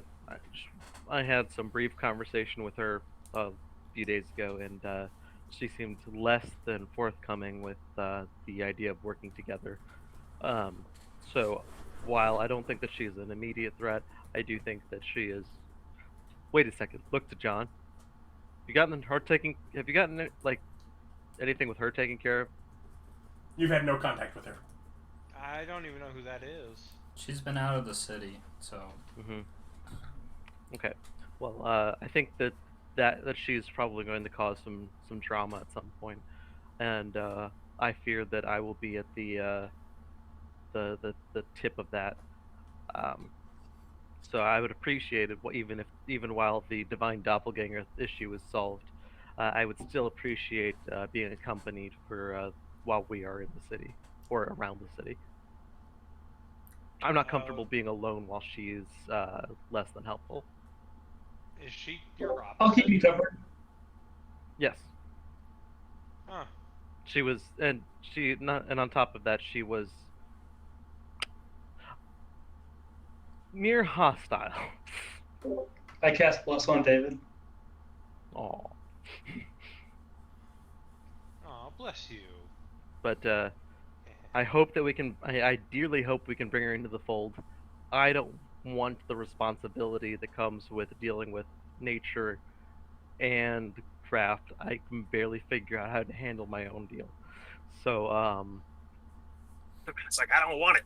I had some brief conversation with her a few days ago, and she seemed less than forthcoming with the idea of working together. So, while I don't think that she's an immediate threat, I do think that she is. Wait a second. Look to John. Have you gotten like anything with her taken care of? You've had no contact with her. I don't even know who that is. She's been out of the city, so. Mm-hmm. Okay. Well, I think that she's probably going to cause some drama at some point, and I fear that I will be at the tip of that. So I would appreciate it, even while the divine doppelganger issue is solved, I would still appreciate being accompanied for while we are in the city or around the city. I'm not comfortable being alone while she is less than helpful. Is she your opposite? I'll keep you covered. Yes. Huh. She was, and on top of that, she was near hostile. I cast plus on David. Aw. Aw, bless you. But I hope that we can. I dearly hope we can bring her into the fold. I don't want the responsibility that comes with dealing with nature and craft. I can barely figure out how to handle my own deal. So it's like I don't want it.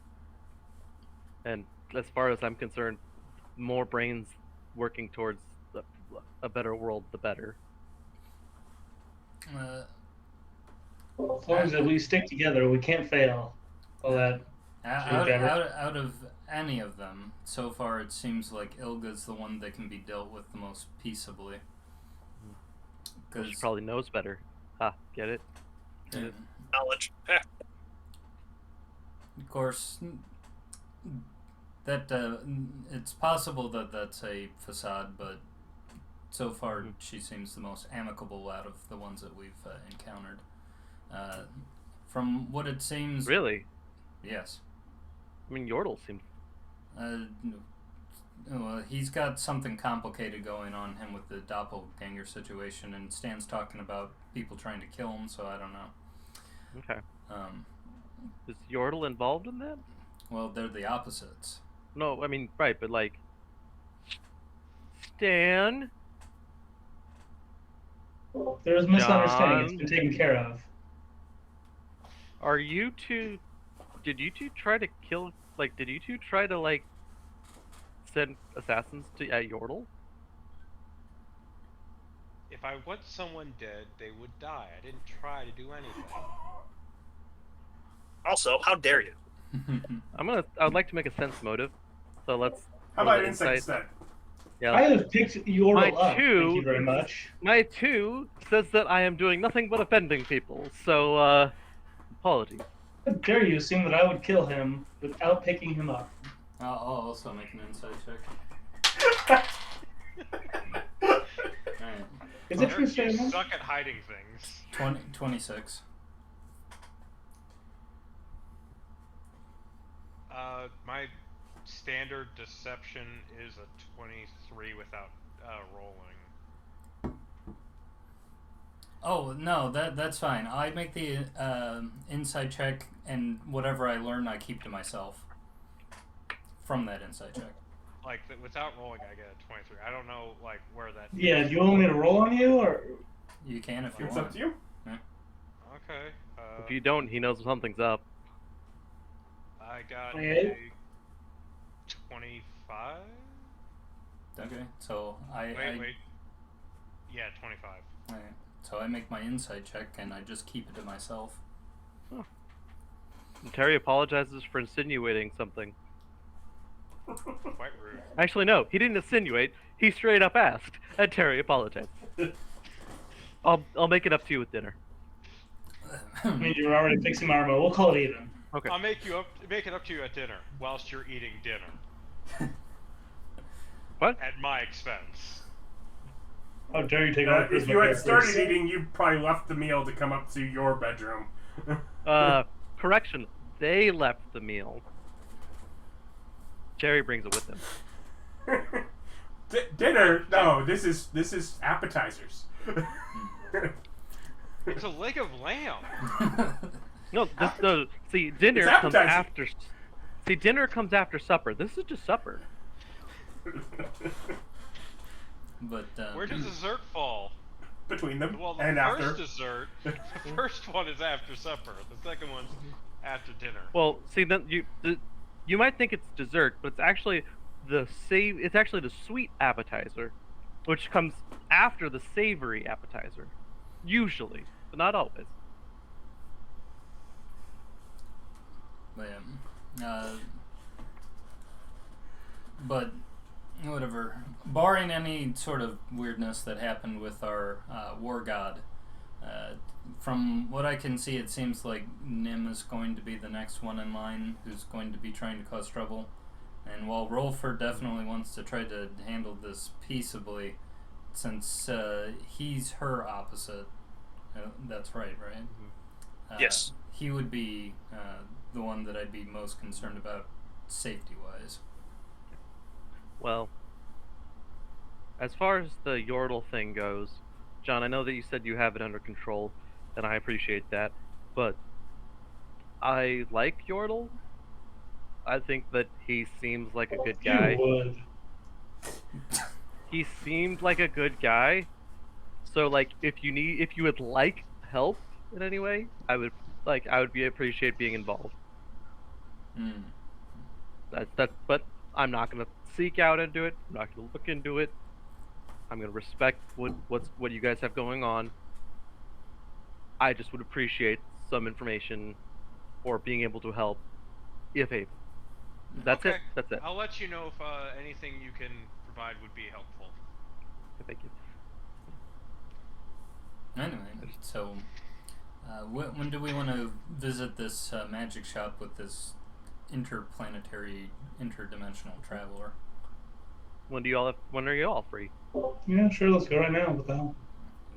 And as far as I'm concerned, more brains working towards a better world, the better. As long as we stick together, we can't fail. All that. Out of any of them, so far it seems like Ilga's the one that can be dealt with the most peaceably. Because she probably knows better. Get it? Get it? Knowledge. Of course, that it's possible that that's a facade, but so far she seems the most amicable out of the ones that we've encountered. From what it seems... Really? Yes. I mean, Yertle seemed... well, he's got something complicated going on him with the doppelganger situation, and Stan's talking about people trying to kill him, so I don't know. Okay. Is Yertle involved in that? Well, they're the opposites. No, I mean, right, but like... Stan? There's a misunderstanding. It's been taken care of. Are you two... Did you two try to kill... Like, did you two try to, like, send assassins at Yertle? If I want someone dead, they would die. I didn't try to do anything. Also, how dare you? I'd like to make a sense motive. So let's... How about insight instead? Yeah. I have picked Yertle up. two- Thank you very much. My 2 says that I am doing nothing but offending people, so, apologies. How dare you assume that I would kill him without picking him up? I'll also make an insight check. Alright. Is it true You statement? suck at hiding things. 26. My standard deception is a 23 without rolling. Oh no, that's fine. I make the insight check, and whatever I learn, I keep to myself from that insight check. Like without rolling, I get a 23. I don't know like where that. Yeah, do you want me to roll on you, or? You can if you It's want. up to you. Okay. If you don't, he knows something's up. I got 28? a 25. Okay, so Wait. Yeah, 25. Alright, so I make my insight check, and I just keep it to myself. And Terry apologizes for insinuating something. Quite rude. Actually, no, he didn't insinuate. He straight up asked, and Terry apologized. I'll make it up to you with dinner. I mean, you're already fixing my armor. We'll call it even. Okay. I'll make it up to you at dinner whilst you're eating dinner What? at my expense. How dare you take on If you had started eating, you probably left the meal to come up to your bedroom. Correction. They left the meal. Terry brings it with him. Dinner? No, this is appetizers. It's a leg of lamb. No, see, dinner It's comes appetizing. after. See, dinner comes after supper. This is just supper. But Where does dessert fall? Between them Well, the and first after. dessert, the first one is after supper. The second one's after dinner. Well, see, then you might think it's dessert, but it's actually It's actually the sweet appetizer, which comes after the savory appetizer, usually, but not always. But whatever. Barring any sort of weirdness that happened with our war god, from what I can see, it seems like Nim is going to be the next one in line who's going to be trying to cause trouble. And while Rolfur definitely wants to try to handle this peaceably, since he's her opposite, that's right? Yes. He would be the one that I'd be most concerned about safety-wise. Well, as far as the Yertle thing goes, John, I know that you said you have it under control, and I appreciate that, but I like Yertle. I think that he seems like a good guy. You would. He seemed like a good guy. So, like, if you would like help in any way, I would appreciate being involved. Hmm. But I'm not gonna seek out into it. I'm not gonna look into it. I'm gonna respect what you guys have going on. I just would appreciate some information or being able to help, if able. That's Okay. it. That's it. I'll let you know if anything you can provide would be helpful. Thank you. Anyway, so when do we want to visit this magic shop with this interdimensional traveler? When are you all free? Yeah, sure. Let's go right now. What the hell?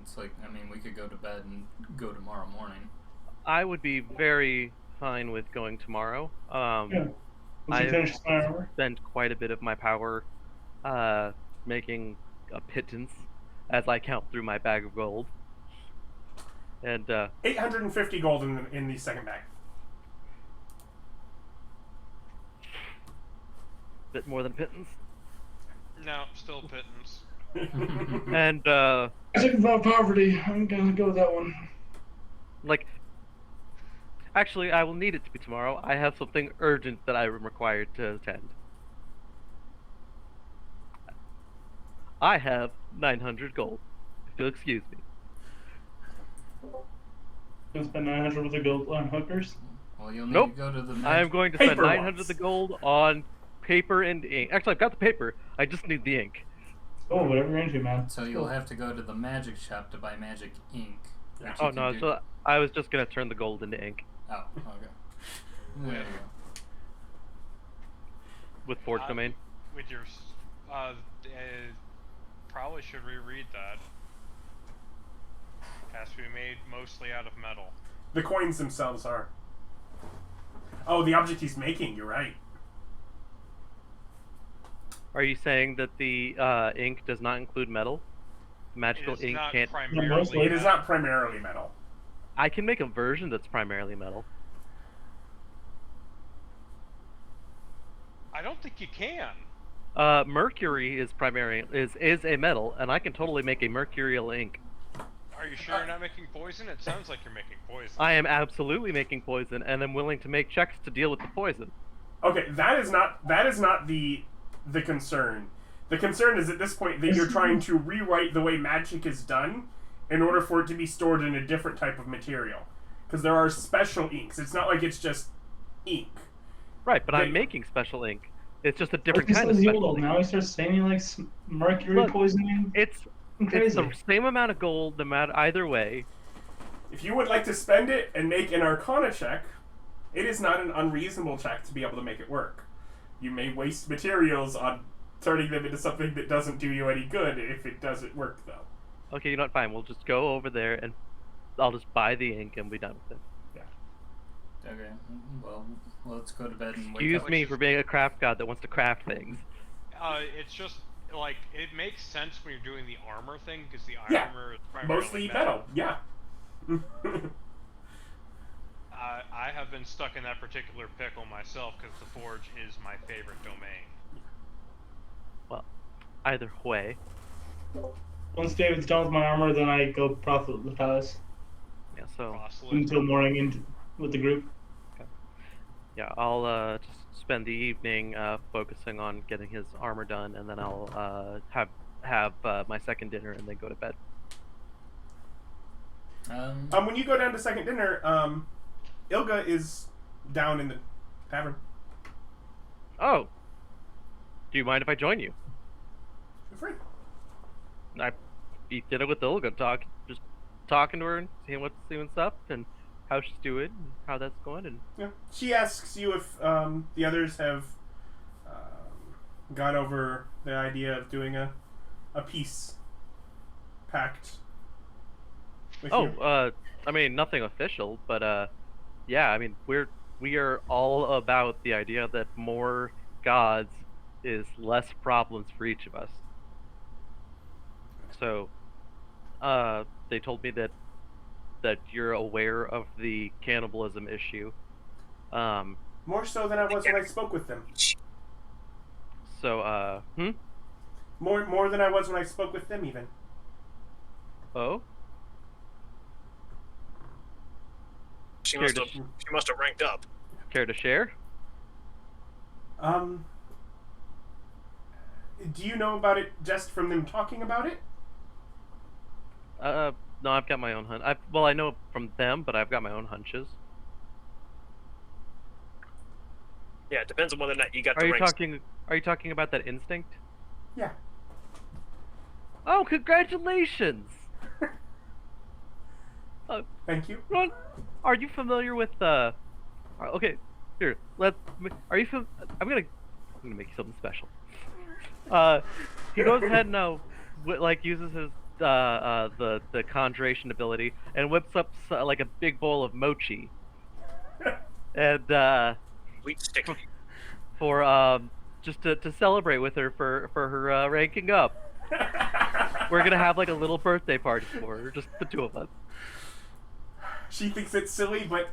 It's like, I mean, we could go to bed and go tomorrow morning. I would be very fine with going tomorrow. Yeah. Once you finish my armor. Spent quite a bit of my power making a pittance as I count through my bag of gold. And 850 gold in the second bag. bit more than pittance. No, still pittance. And I think about poverty. I'm gonna go with that one. like, actually, I will need it to be tomorrow. I have something urgent that I am required to attend. I have 900 gold, if you'll excuse me. Gonna spend 900 with the gold on hookers. Well, you'll need Nope. to go to the I am going to spend Paper 900 ones. of the gold on paper and ink. Actually, I've got the paper. I just need the ink. Oh, whatever you're into, man. So you'll have to go to the magic shop to buy magic ink. which Oh you no, can do- so I was just gonna turn the gold into ink Oh, okay. There you go. with Forge Domain. With your, probably should reread that. Has to be made mostly out of metal. The coins themselves are. Oh, the object he's making. You're right. Are you saying that the ink does not include metal? Magical ink can't. It is not primarily metal. I can make a version that's primarily metal. I don't think you can. Mercury is is a metal, and I can totally make a mercurial ink. Are you sure you're not making poison? It sounds like you're making poison. I am absolutely making poison, and I'm willing to make checks to deal with the poison. Okay, that is not the concern. The concern is at this point that you're trying to rewrite the way magic is done in order for it to be stored in a different type of material. Because there are special inks. It's not like it's just ink. Right, but I'm making special ink. It's just a different kind of special ink. Now he starts saying like mercury poisoning. It's the same amount of gold, no matter either way. If you would like to spend it and make an Arcana check, it is not an unreasonable check to be able to make it work. You may waste materials on turning them into something that doesn't do you any good if it doesn't work, though. Okay, you know what? Fine. We'll just go over there and I'll just buy the ink and be done with it. Yeah. Okay. Well, let's go to bed and wake Excuse up. me for being a craft god that wants to craft things. It's just like it makes sense when you're doing the armor thing because the Yeah. armor is primarily Mostly metal. Yeah. I have been stuck in that particular pickle myself because the forge is my favorite domain. Well, either way. Once David's done with my armor, then I go profit the palace Yeah, so until morning with the group. yeah, I'll just spend the evening focusing on getting his armor done, and then I'll have my second dinner and then go to bed. When you go down to second dinner, Ilga is down in the tavern. Oh, do you mind if I join you? Feel free. I eat dinner with Ilga, just talking to her and seeing what's up and how she's doing, and how that's going, and Yeah. She asks you if the others have gone over the idea of doing a peace pact. With you. I mean, nothing official, but yeah, I mean, we are all about the idea that more gods is less problems for each of us. So, they told me that you're aware of the cannibalism issue. More so than I was when I spoke with them. So, More than I was when I spoke with them, even. Oh? She must have ranked up. Care to share? Do you know about it just from them talking about it? No, I've got my own hunch. I know from them, but I've got my own hunches. Yeah, it depends on whether or not you got Are the you ranks. Are you talking about that instinct? Yeah. Oh, congratulations! Thank you. Ron, are you familiar with okay, here. Are you I'm gonna make something special. He goes ahead and uses his the conjuration ability and whips up like a big bowl of mochi, and Wheat stick. for just to celebrate with her for her ranking up. We're gonna have like a little birthday party for her, just the two of us. She thinks it's silly, but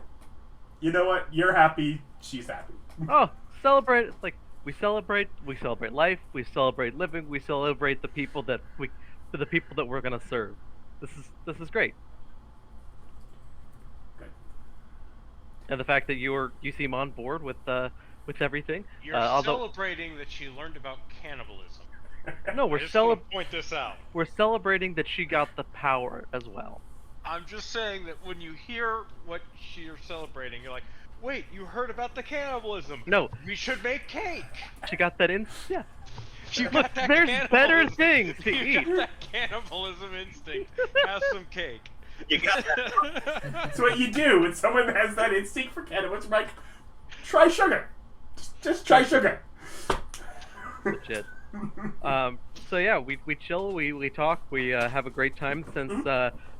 you know what? You're happy. She's happy. Oh, celebrate! It's like we celebrate life, we celebrate living, we celebrate the people that we're gonna serve. This is great. Good. And the fact that you seem on board with everything. You're celebrating that she learned about cannibalism. No, I just want to point this out. We're celebrating that she got the power as well. I'm just saying that when you hear what you're celebrating, you're like, wait, you heard about the cannibalism? No. We should make cake! She got that in. Yeah. Look, there's better things to you eat. got that cannibalism instinct. Have some cake. You got that. That's what you do when someone has that instinct for cannibalism. Like, try sugar. Just try sugar. Legit. So yeah, we chill, we talk, we have a great time. Since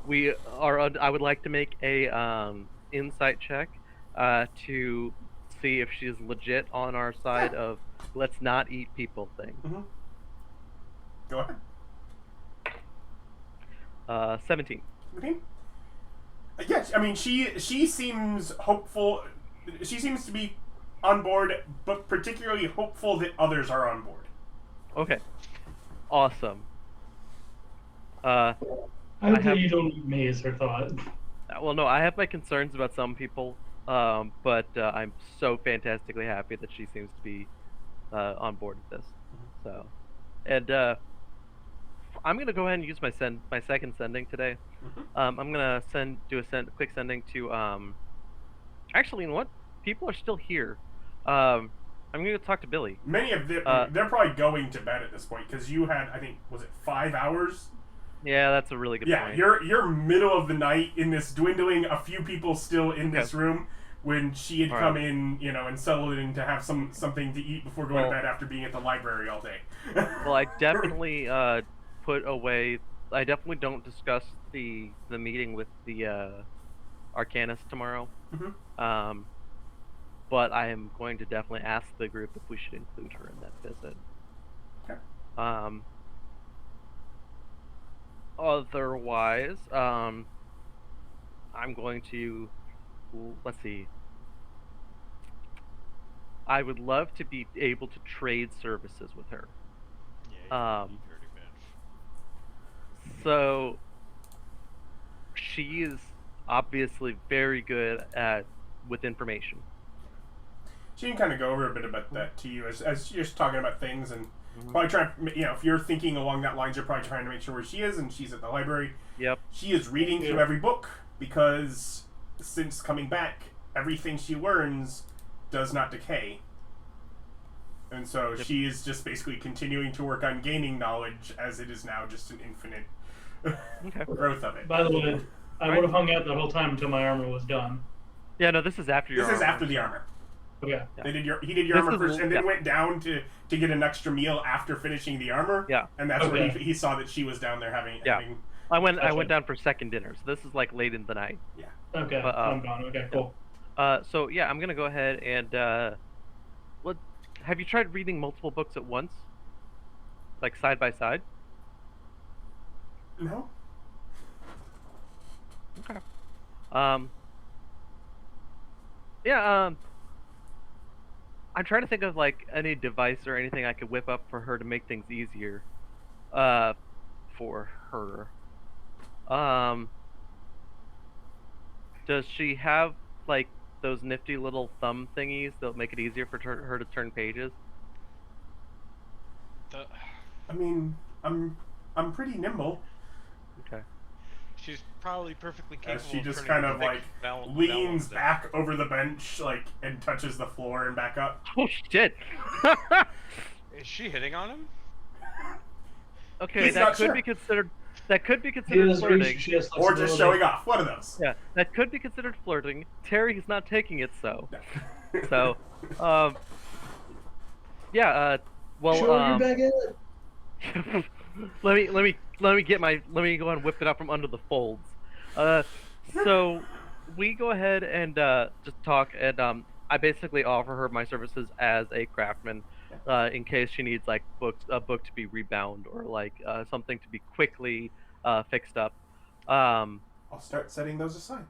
we are, I would like to make a insight check to see if she's legit on our side of let's not eat people thing. Go ahead. 17. Okay. Yes, I mean she seems hopeful. She seems to be on board, but particularly hopeful that others are on board. Okay. Awesome. I hope that you don't eat me, is her thought. Well, no, I have my concerns about some people, but I'm so fantastically happy that she seems to be on board with this. So, and I'm gonna go ahead and use my second sending today. I'm gonna do a quick sending to actually, you know what? People are still here. I'm gonna talk to Billy. Many of them, they're probably going to bed at this point because you had, I think, was it 5 hours? Yeah, that's a really good point. You're middle of the night in this, dwindling a few people still in this room when she had come in, and settled in to have something to eat before going to bed after being at the library all day. Well, I definitely put away. I definitely don't discuss the meeting with the Arcanist tomorrow. But I am going to definitely ask the group if we should include her in that visit. Okay. Otherwise, I'm going to, let's see. I would love to be able to trade services with her. Yeah, so she is obviously very good with information. She can kind of go over a bit about that to you as you're just talking about things and probably trying, if you're thinking along that lines, you're probably trying to make sure where she is, and she's at the library. Yep. She is reading through every book because since coming back, everything she learns does not decay. And so she is just basically continuing to work on gaining knowledge as it is now just an infinite growth of it. By the way, I would have hung out the whole time until my armor was done. Yeah, no, this is after your armor. This is after the armor. Okay. Yeah. He did your armor first, and then went down to get an extra meal after finishing the armor. Yeah. And that's when he saw that she was down there having. I went down for second dinner, so this is like late in the night. Yeah. Okay. I'm gone. Okay. Cool. So yeah, I'm gonna go ahead and have you tried reading multiple books at once, like side by side? No. Okay. Yeah. I'm trying to think of like any device or anything I could whip up for her to make things easier, for her. Does she have like those nifty little thumb thingies that'll make it easier for her to turn pages? I mean, I'm pretty nimble. Okay. She's probably perfectly capable. She just of kind of like leans back over the bench, and touches the floor and back up. Oh shit! Is she hitting on him? Okay, He's that could be considered. That could be considered flirting. Or just showing off. One of those. Yeah, that could be considered flirting. Terry's not taking it so. No. So, yeah. Well, Show your back end. let me go ahead and whip it out from under the folds. So we go ahead and just talk, and I basically offer her my services as a craftsman, in case she needs like a book to be rebound or like something to be quickly fixed up. I'll start setting those aside.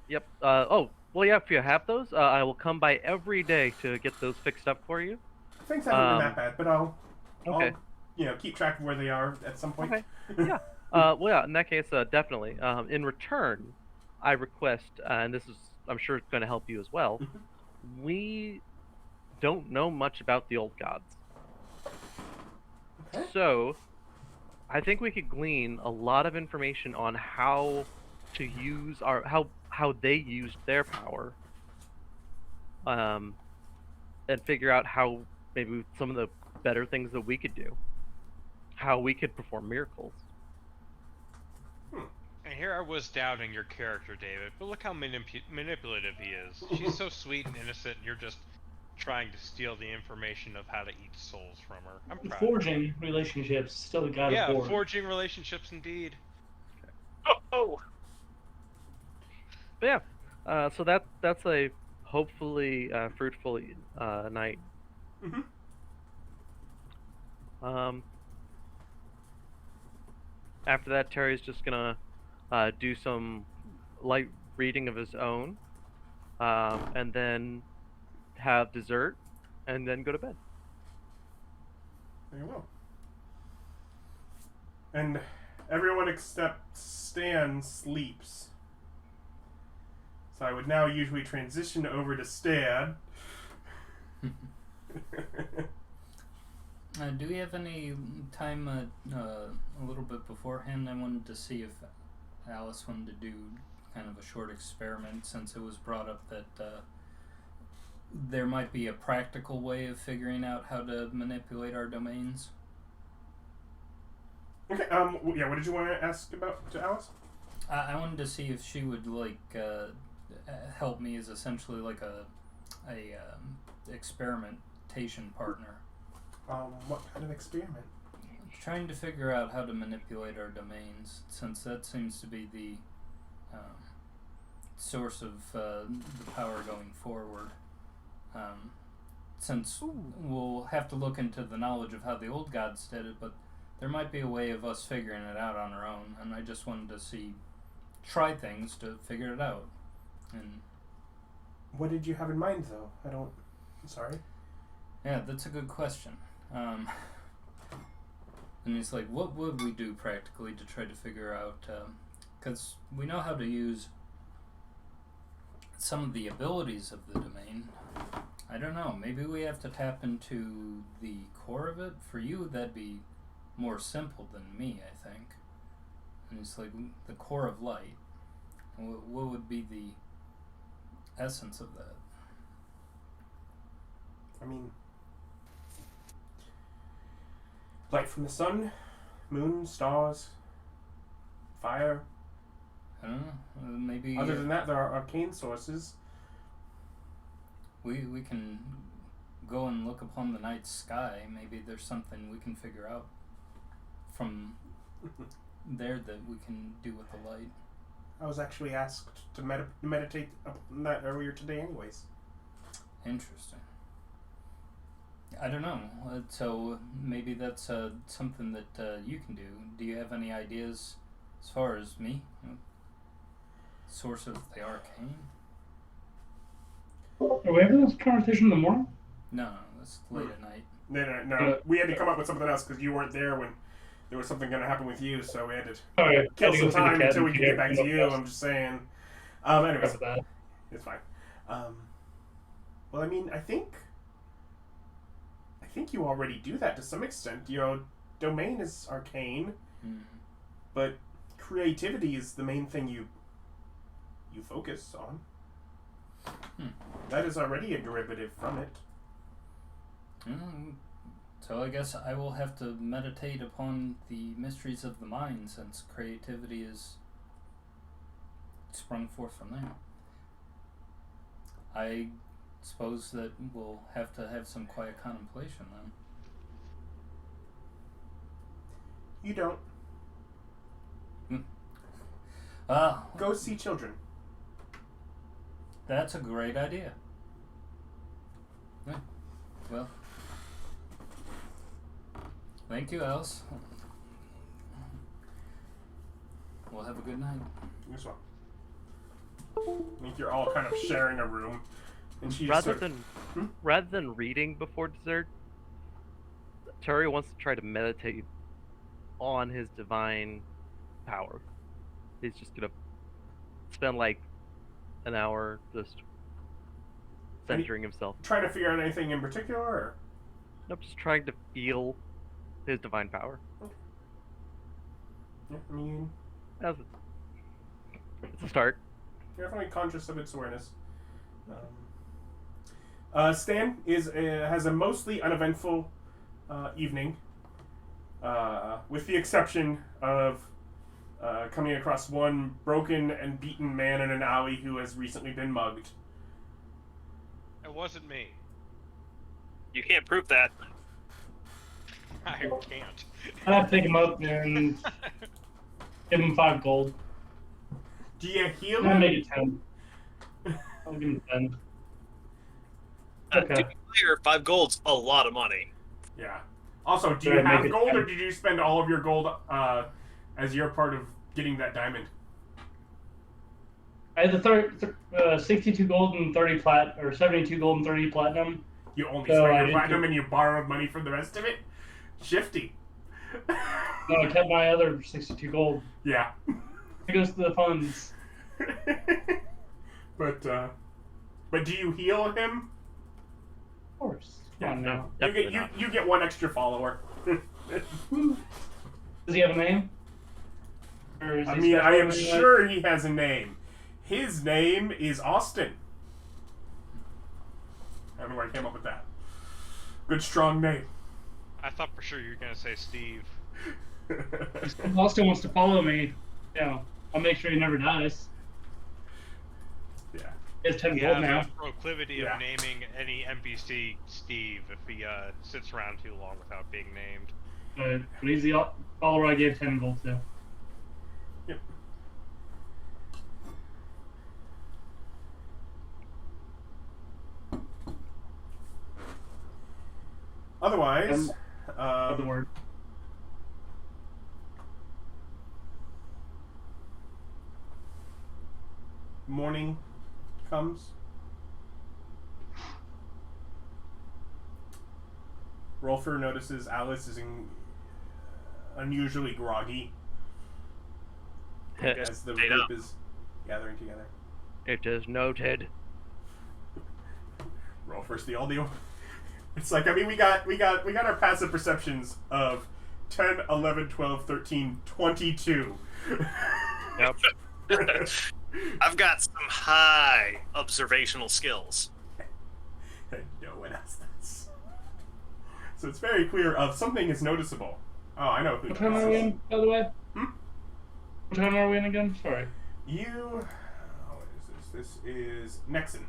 Yep. Oh, well, yeah. If you have those, I will come by every day to get those fixed up for you. Things haven't been that bad, but I'll keep track of where they are at some point. Okay. Yeah. Well, yeah. In that case, definitely. In return, I request, and this is, I'm sure, it's going to help you as well. We don't know much about the old gods, so I think we could glean a lot of information on how to use how they used their power, and figure out how maybe some of the better things that we could do, how we could perform miracles. And here I was doubting your character, David, but look how manipulative he is. She's so sweet and innocent, and you're just trying to steal the information of how to eat souls from her. I'm proud. Forging relationships, still the god of war. Yeah, forging relationships indeed. Oh. But yeah, so that's a hopefully fruitful night. After that, Terry's just gonna do some light reading of his own, and then have dessert, and then go to bed. Very well. And everyone except Stan sleeps. So I would now usually transition over to Stan. Do we have any time a little bit beforehand? I wanted to see if Alice wanted to do kind of a short experiment, since it was brought up that there might be a practical way of figuring out how to manipulate our domains. Okay, yeah, what did you want to ask about to Alice? I wanted to see if she would, like, help me as essentially like a experimentation partner. What kind of experiment? Trying to figure out how to manipulate our domains, since that seems to be the source of the power going forward. Since we'll have to look into the knowledge of how the old gods did it, but there might be a way of us figuring it out on our own, and I just wanted to try things to figure it out. And what did you have in mind, though? I'm sorry. Yeah, that's a good question. And it's like, what would we do practically to try to figure out, because we know how to use some of the abilities of the domain. I don't know, maybe we have to tap into the core of it. For you, that'd be more simple than me, I think. And it's like the core of light. What would be the essence of that? I mean, light from the sun, moon, stars, fire. I don't know. Maybe. Other than that, there are arcane sources. We can go and look upon the night sky. Maybe there's something we can figure out from there that we can do with the light. I was actually asked to meditate on that earlier today anyways. Interesting. I don't know. So maybe that's something that you can do. Do you have any ideas as far as me? Source of the arcane? Are we having this conversation in the morning? No, it's late at night. No. We had to come up with something else because you weren't there when there was something going to happen with you, so we had to kill some time until we could get back to you. I'm just saying. Anyways, it's fine. Well, I mean, I think you already do that to some extent. Your domain is arcane, but creativity is the main thing you focus on. That is already a derivative from it. So I guess I will have to meditate upon the mysteries of the mind, since creativity is sprung forth from there. I suppose that we'll have to have some quiet contemplation then. You don't. Go see children. That's a great idea. Yeah. Well, thank you, Alice. We'll have a good night. You as well. I think you're all kind of sharing a room, and she rather than reading before dessert, Terry wants to try to meditate on his divine power. He's just gonna spend like an hour just centering himself. Trying to figure out anything in particular? Or? Nope, just trying to feel his divine power. Okay. Yeah, I mean... It's a start. You're definitely conscious of its awareness. Stan has a mostly uneventful evening, with the exception of coming across one broken and beaten man in an alley who has recently been mugged. It wasn't me. You can't prove that. I can't. I'd have to pick him up and give him 5 gold. Do you heal I'll him? make it 10. I'll give him 10. Okay. To be clear, 5 gold's a lot of money. Yeah. Also, do you Should I have make it gold, 10? or did you spend all of your gold as your part of getting that diamond? I had the 62 gold and 30 or 72 gold and 30 platinum. You only So I spent your didn't platinum and you borrowed money for the rest of it? Shifty. No, I kept my other 62 gold. Yeah. It goes to the funds. But do you heal him? Of course. Come on no. now. Definitely not. You get one extra follower. Does he have a name? Or is I he mean, I am special in any way? sure he has a name. His name is Austin. I don't know where I came up with that. Good, strong name. I thought for sure you were gonna say Steve. If Austin wants to follow me, I'll make sure he never dies. Yeah. He has 10 He gold has now. a proclivity Yeah. of naming any NPC Steve if he sits around too long without being named. But he's the follower I gave 10 gold to. Yep. Otherwise, The word. morning comes. Rolfur notices Alice is unusually groggy as the Stayed group up. is gathering together. It is noted. Rolfur's the only one. It's like, I mean, we got our passive perceptions of 10, 11, 12, 13, 22. Yep. I've got some high observational skills. No one else does. So it's very clear of something is noticeable. Oh, I know who What time are we this is. in, by the way? Hmm? What time are we in again? Sorry. What is this? This is Nexon.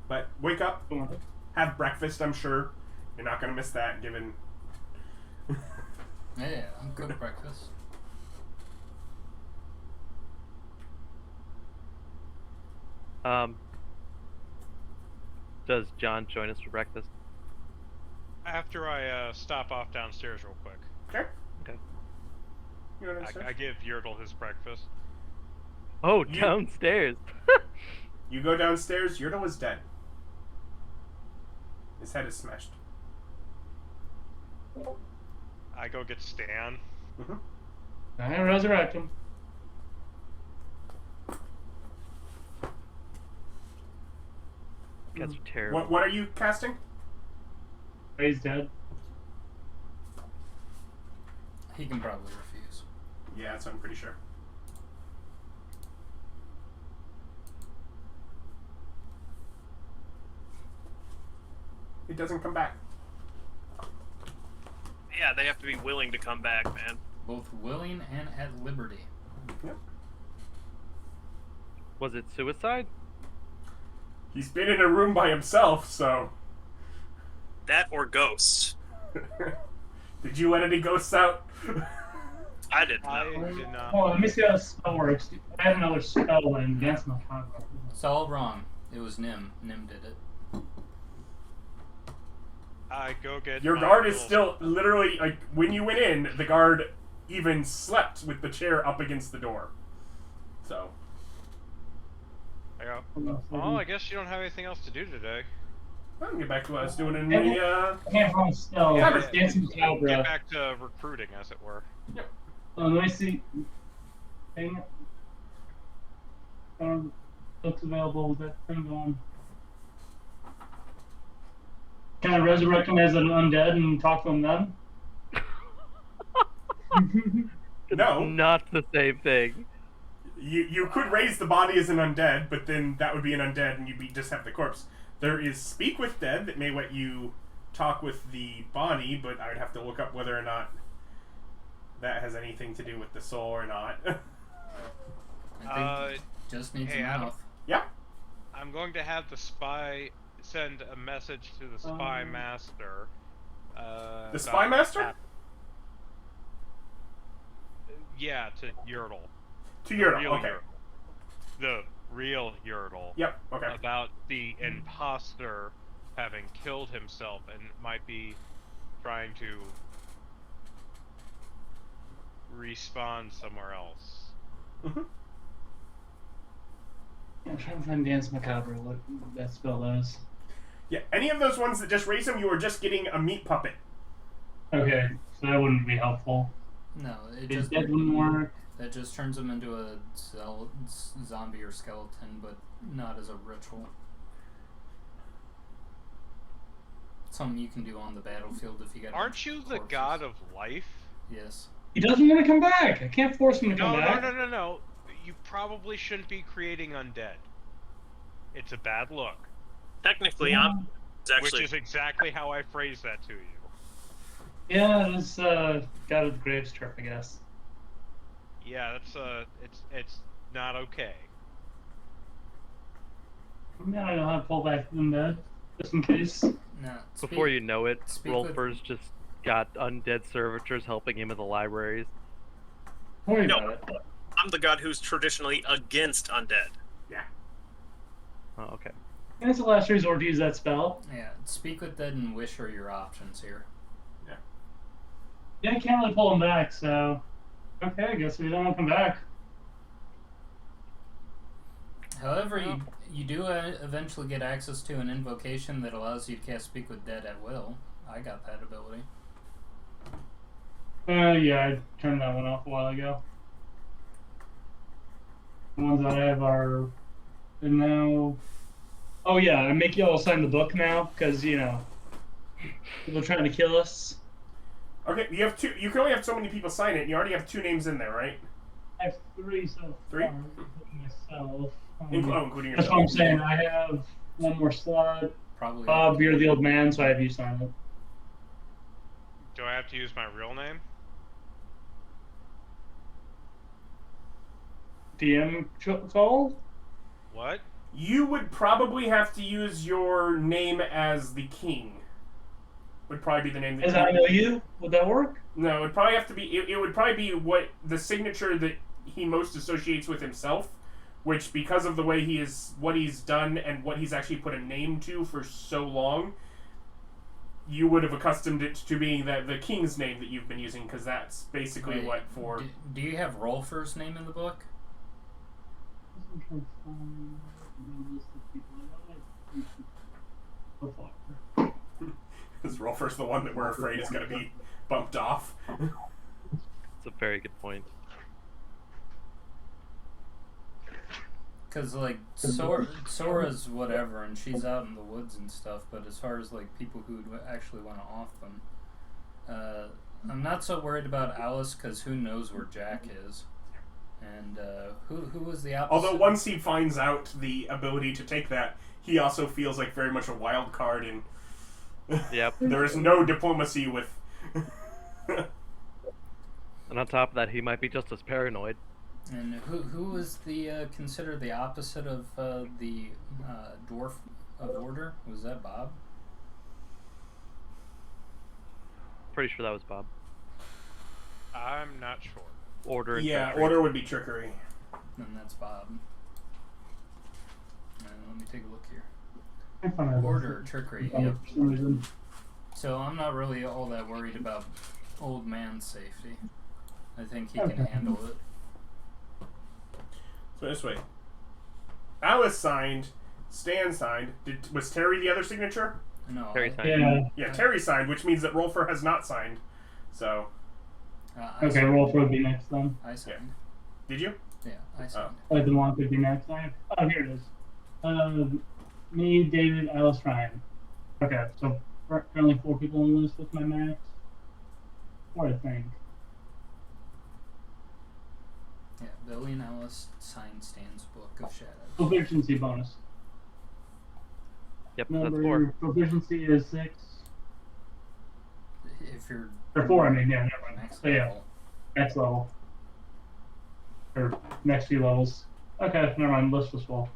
But wake up, Come on. have breakfast, I'm sure. You're not going to miss that, given... Yeah, good breakfast. Does John join us for breakfast? After I stop off downstairs real quick, Okay. Okay. You know what I give Yertle his breakfast. Oh, You- downstairs. You go downstairs, Yertle is dead. His head is smashed. I go get Stan. Mm-hmm. I resurrect him. Guys are terrible. What are you casting? He's dead. He can probably refuse. Yeah, that's what I'm pretty sure. It doesn't come back. Yeah, they have to be willing to come back, man. Both willing and at liberty. Yep. Was it suicide? He's been in a room by himself, so... That or ghosts. Did you let any ghosts out? I didn't I know. did not. Oh, let me see how the spell works. I have another spell against my contact. It's all wrong. It was Nim. Nim did it. I go get Your my guard is little- still literally, like, when you went in, the guard even slept with the chair up against the door. So... I go, oh, I guess you don't have anything else to do today. I can get back to what I was doing in the, I can't find a spell. Yeah, It's dancing Get Cobra. back to recruiting, as it were. Let me see. Hang on. Looks available with that thing going. Can I resurrect him as an undead and talk to him then? No. Not the same thing. You could raise the body as an undead, but then that would be an undead, and you'd just have the corpse. There is Speak with Dead that may let you talk with the body, but I would have to look up whether or not that has anything to do with the soul or not. I think just needs a mouth. Yeah. I'm going to have the spy send a message to the spy master. The spy master? Yeah, to Yertle. To Yertle, okay. The real Yertle. Yep, okay. About the imposter having killed himself and might be trying to respawn somewhere else. Mm-hmm. I'm trying to find Dance Macabre, what that spell does. Yeah, any of those ones that just raise them, you are just getting a meat puppet. Okay, so that wouldn't be helpful. No, That wouldn't work. That just turns them into a zombie or skeleton, but not as a ritual. Something you can do on the battlefield if you got. Aren't you the god of life? Yes. He doesn't want to come back. I can't force him to come back. No. You probably shouldn't be creating undead. It's a bad look. Technically, which is exactly how I phrased that to you. Yeah, it's God of the Graves trip, I guess. Yeah, that's it's not okay. Yeah, I know how to pull back from that, just in case. No. Before you know it, Rolfur's just got undead servitors helping him in the libraries. Worry No. about it. I'm the god who's traditionally against undead. Yeah. Oh, okay. And it's the last resort to use that spell. Yeah, Speak with Dead and Wish are your options here. Yeah, I can't really pull him back, so... Okay, I guess we don't want to come back. However, you do eventually get access to an invocation that allows you to cast Speak with Dead at will. I got that ability. Yeah, I turned that one off a while ago. The ones that I have are now... Oh yeah, I make you all sign the book now, because, you know, people are trying to kill us. Okay, you have two. You can only have so many people sign it, and you already have 2 names in there, right? I have 3 so 3? far, including myself. Including That's yourself. what I'm saying. I have one more slot. Probably. Bob, you're the old man, so I have you sign it. Do I have to use my real name? DM call? What? You would probably have to use your name as the king. Would probably be the name that As I know you? Would that work? No, it would probably have to be. It would probably be what the signature that he most associates with himself, which because of the way he is, what he's done, and what he's actually put a name to for so long, you would have accustomed it to being the king's name that you've been using, because that's basically what for. Do you have Rolfur's name in the book? Is Rolfur's the one that we're afraid is going to be bumped off? That's a very good point. Because, like, Sora's whatever, and she's out in the woods and stuff, but as far as, like, people who actually want to off them, I'm not so worried about Alice, because who knows where Jack is. And, who was the opposite? Although once he finds out the ability to take that, he also feels like very much a wild card, and Yep. there is no diplomacy with... And on top of that, he might be just as paranoid. And who was the considered the opposite of the dwarf of order? Was that Bob? Pretty sure that was Bob. I'm not sure. Order and Yeah, treachery. order would be trickery. Then that's Bob. Let me take a look here. Order, trickery. Yep. For some reason. So I'm not really all that worried about old man's safety. I think he can handle it. So this way. Alice signed. Stan signed. Was Terry the other signature? No. Terry signed. Yeah. Yeah, Terry signed, which means that Rolfur has not signed. So, Okay, Rolfur would be next then. I signed. did you? Yeah, I signed. Oh, the Monk would be next. Oh, here it is. Me, David, Alice, Ryan. Okay, so currently 4 people on the list with my max. 4, I think. Yeah, Billy and Alice sign Stan's Book of Shadows. Proficiency bonus. Yep, Number that's 4. proficiency is 6. If you're Or 4, I mean, yeah, never mind. next So, yeah, level. next level. Or next few levels. Okay, never mind, let's just roll.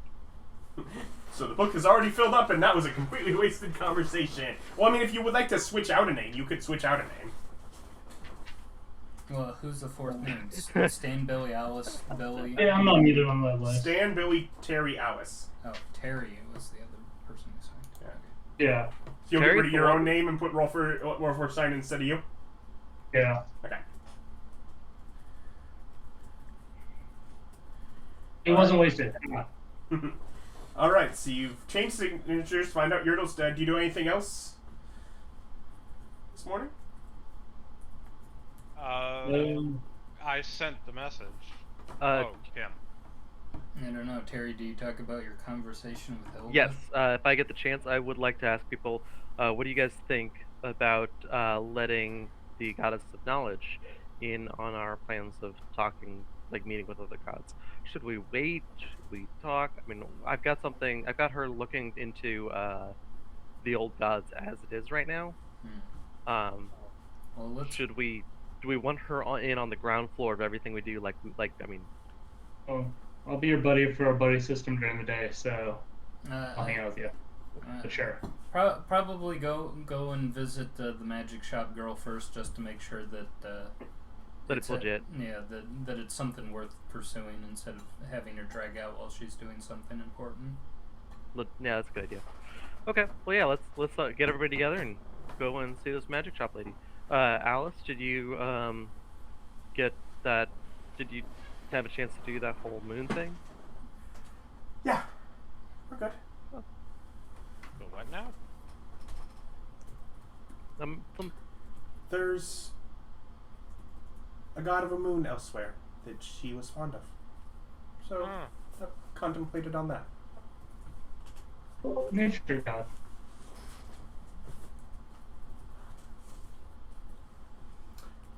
So the book is already filled up, and that was a completely wasted conversation. Well, I mean, if you would like to switch out a name, you could switch out a name. Well, who's the fourth name? Stan, Billy, Alice, Billy. Yeah, I'm not muted on that list. Stan, Billy, Terry, Alice. Oh, Terry was the other person who signed. Yeah. Yeah, So you'll Terry get rid of your Ford. own name and put Rolfur sign instead of you? yeah. Okay. It wasn't wasted. Alright, so you've changed signatures, find out Yertle's dead. Do you do anything else this morning? I sent the message. Uh, Kim. I don't know, Terry. Do you talk about your conversation with Ilga? Yes, if I get the chance, I would like to ask people, what do you guys think about letting the Goddess of Knowledge in on our plans of talking, like meeting with other gods? Should we wait? Should we talk? I mean, I've got her looking into the old gods as it is right now. Well, let's. Do we want her in on the ground floor of everything we do? I mean, Oh, I'll be your buddy for our buddy system during the day, so I'll hang out with you. For sure. Probably go and visit the magic shop girl first, just to make sure that it's legit. Yeah, that it's something worth pursuing instead of having her drag out while she's doing something important. Yeah, that's a good idea. Okay, well, yeah, let's get everybody together and go and see this magic shop lady. Alice, did you get that? Did you have a chance to do that whole moon thing? Yeah. We're good. But what now? There's a god of a moon elsewhere that she was fond of. So, I contemplated on that. Nature god.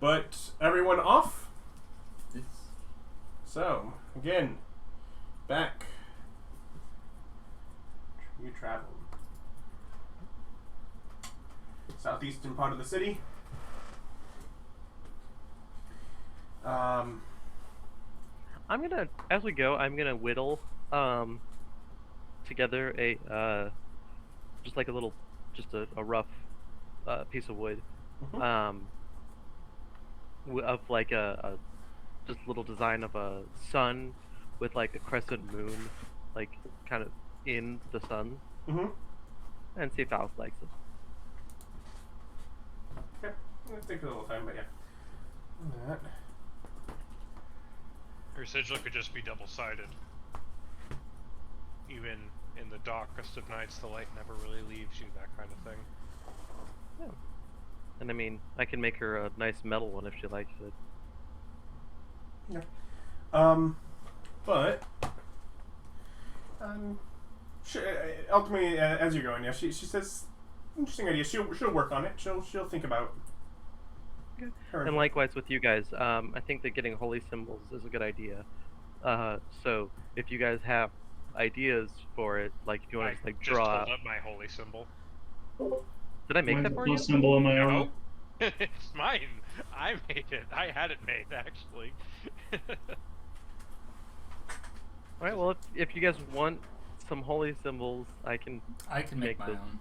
But everyone off? It's So, again, back. You travel. Southeastern part of the city. As we go, I'm gonna whittle together just like a rough piece of wood, of like a just little design of a sun with like a crescent moon, like kind of in the sun, and see if Alice likes it. Okay, it'll take a little time, but yeah. That. Your sigil could just be double-sided. Even in the darkest of nights, the light never really leaves you, that kind of thing. Yeah. And I mean, I can make her a nice metal one if she likes it. Yeah. But ultimately, as you're going, yeah, she says, interesting idea. She'll work on it. She'll think about. And likewise with you guys, I think that getting holy symbols is a good idea. So if you guys have ideas for it, like if you want to just like draw. Just hold up my holy symbol. Did I make that for you? Symbol on my own. It's mine. I made it. I had it made actually. All right. Well, if you guys want some holy symbols, I can make my own,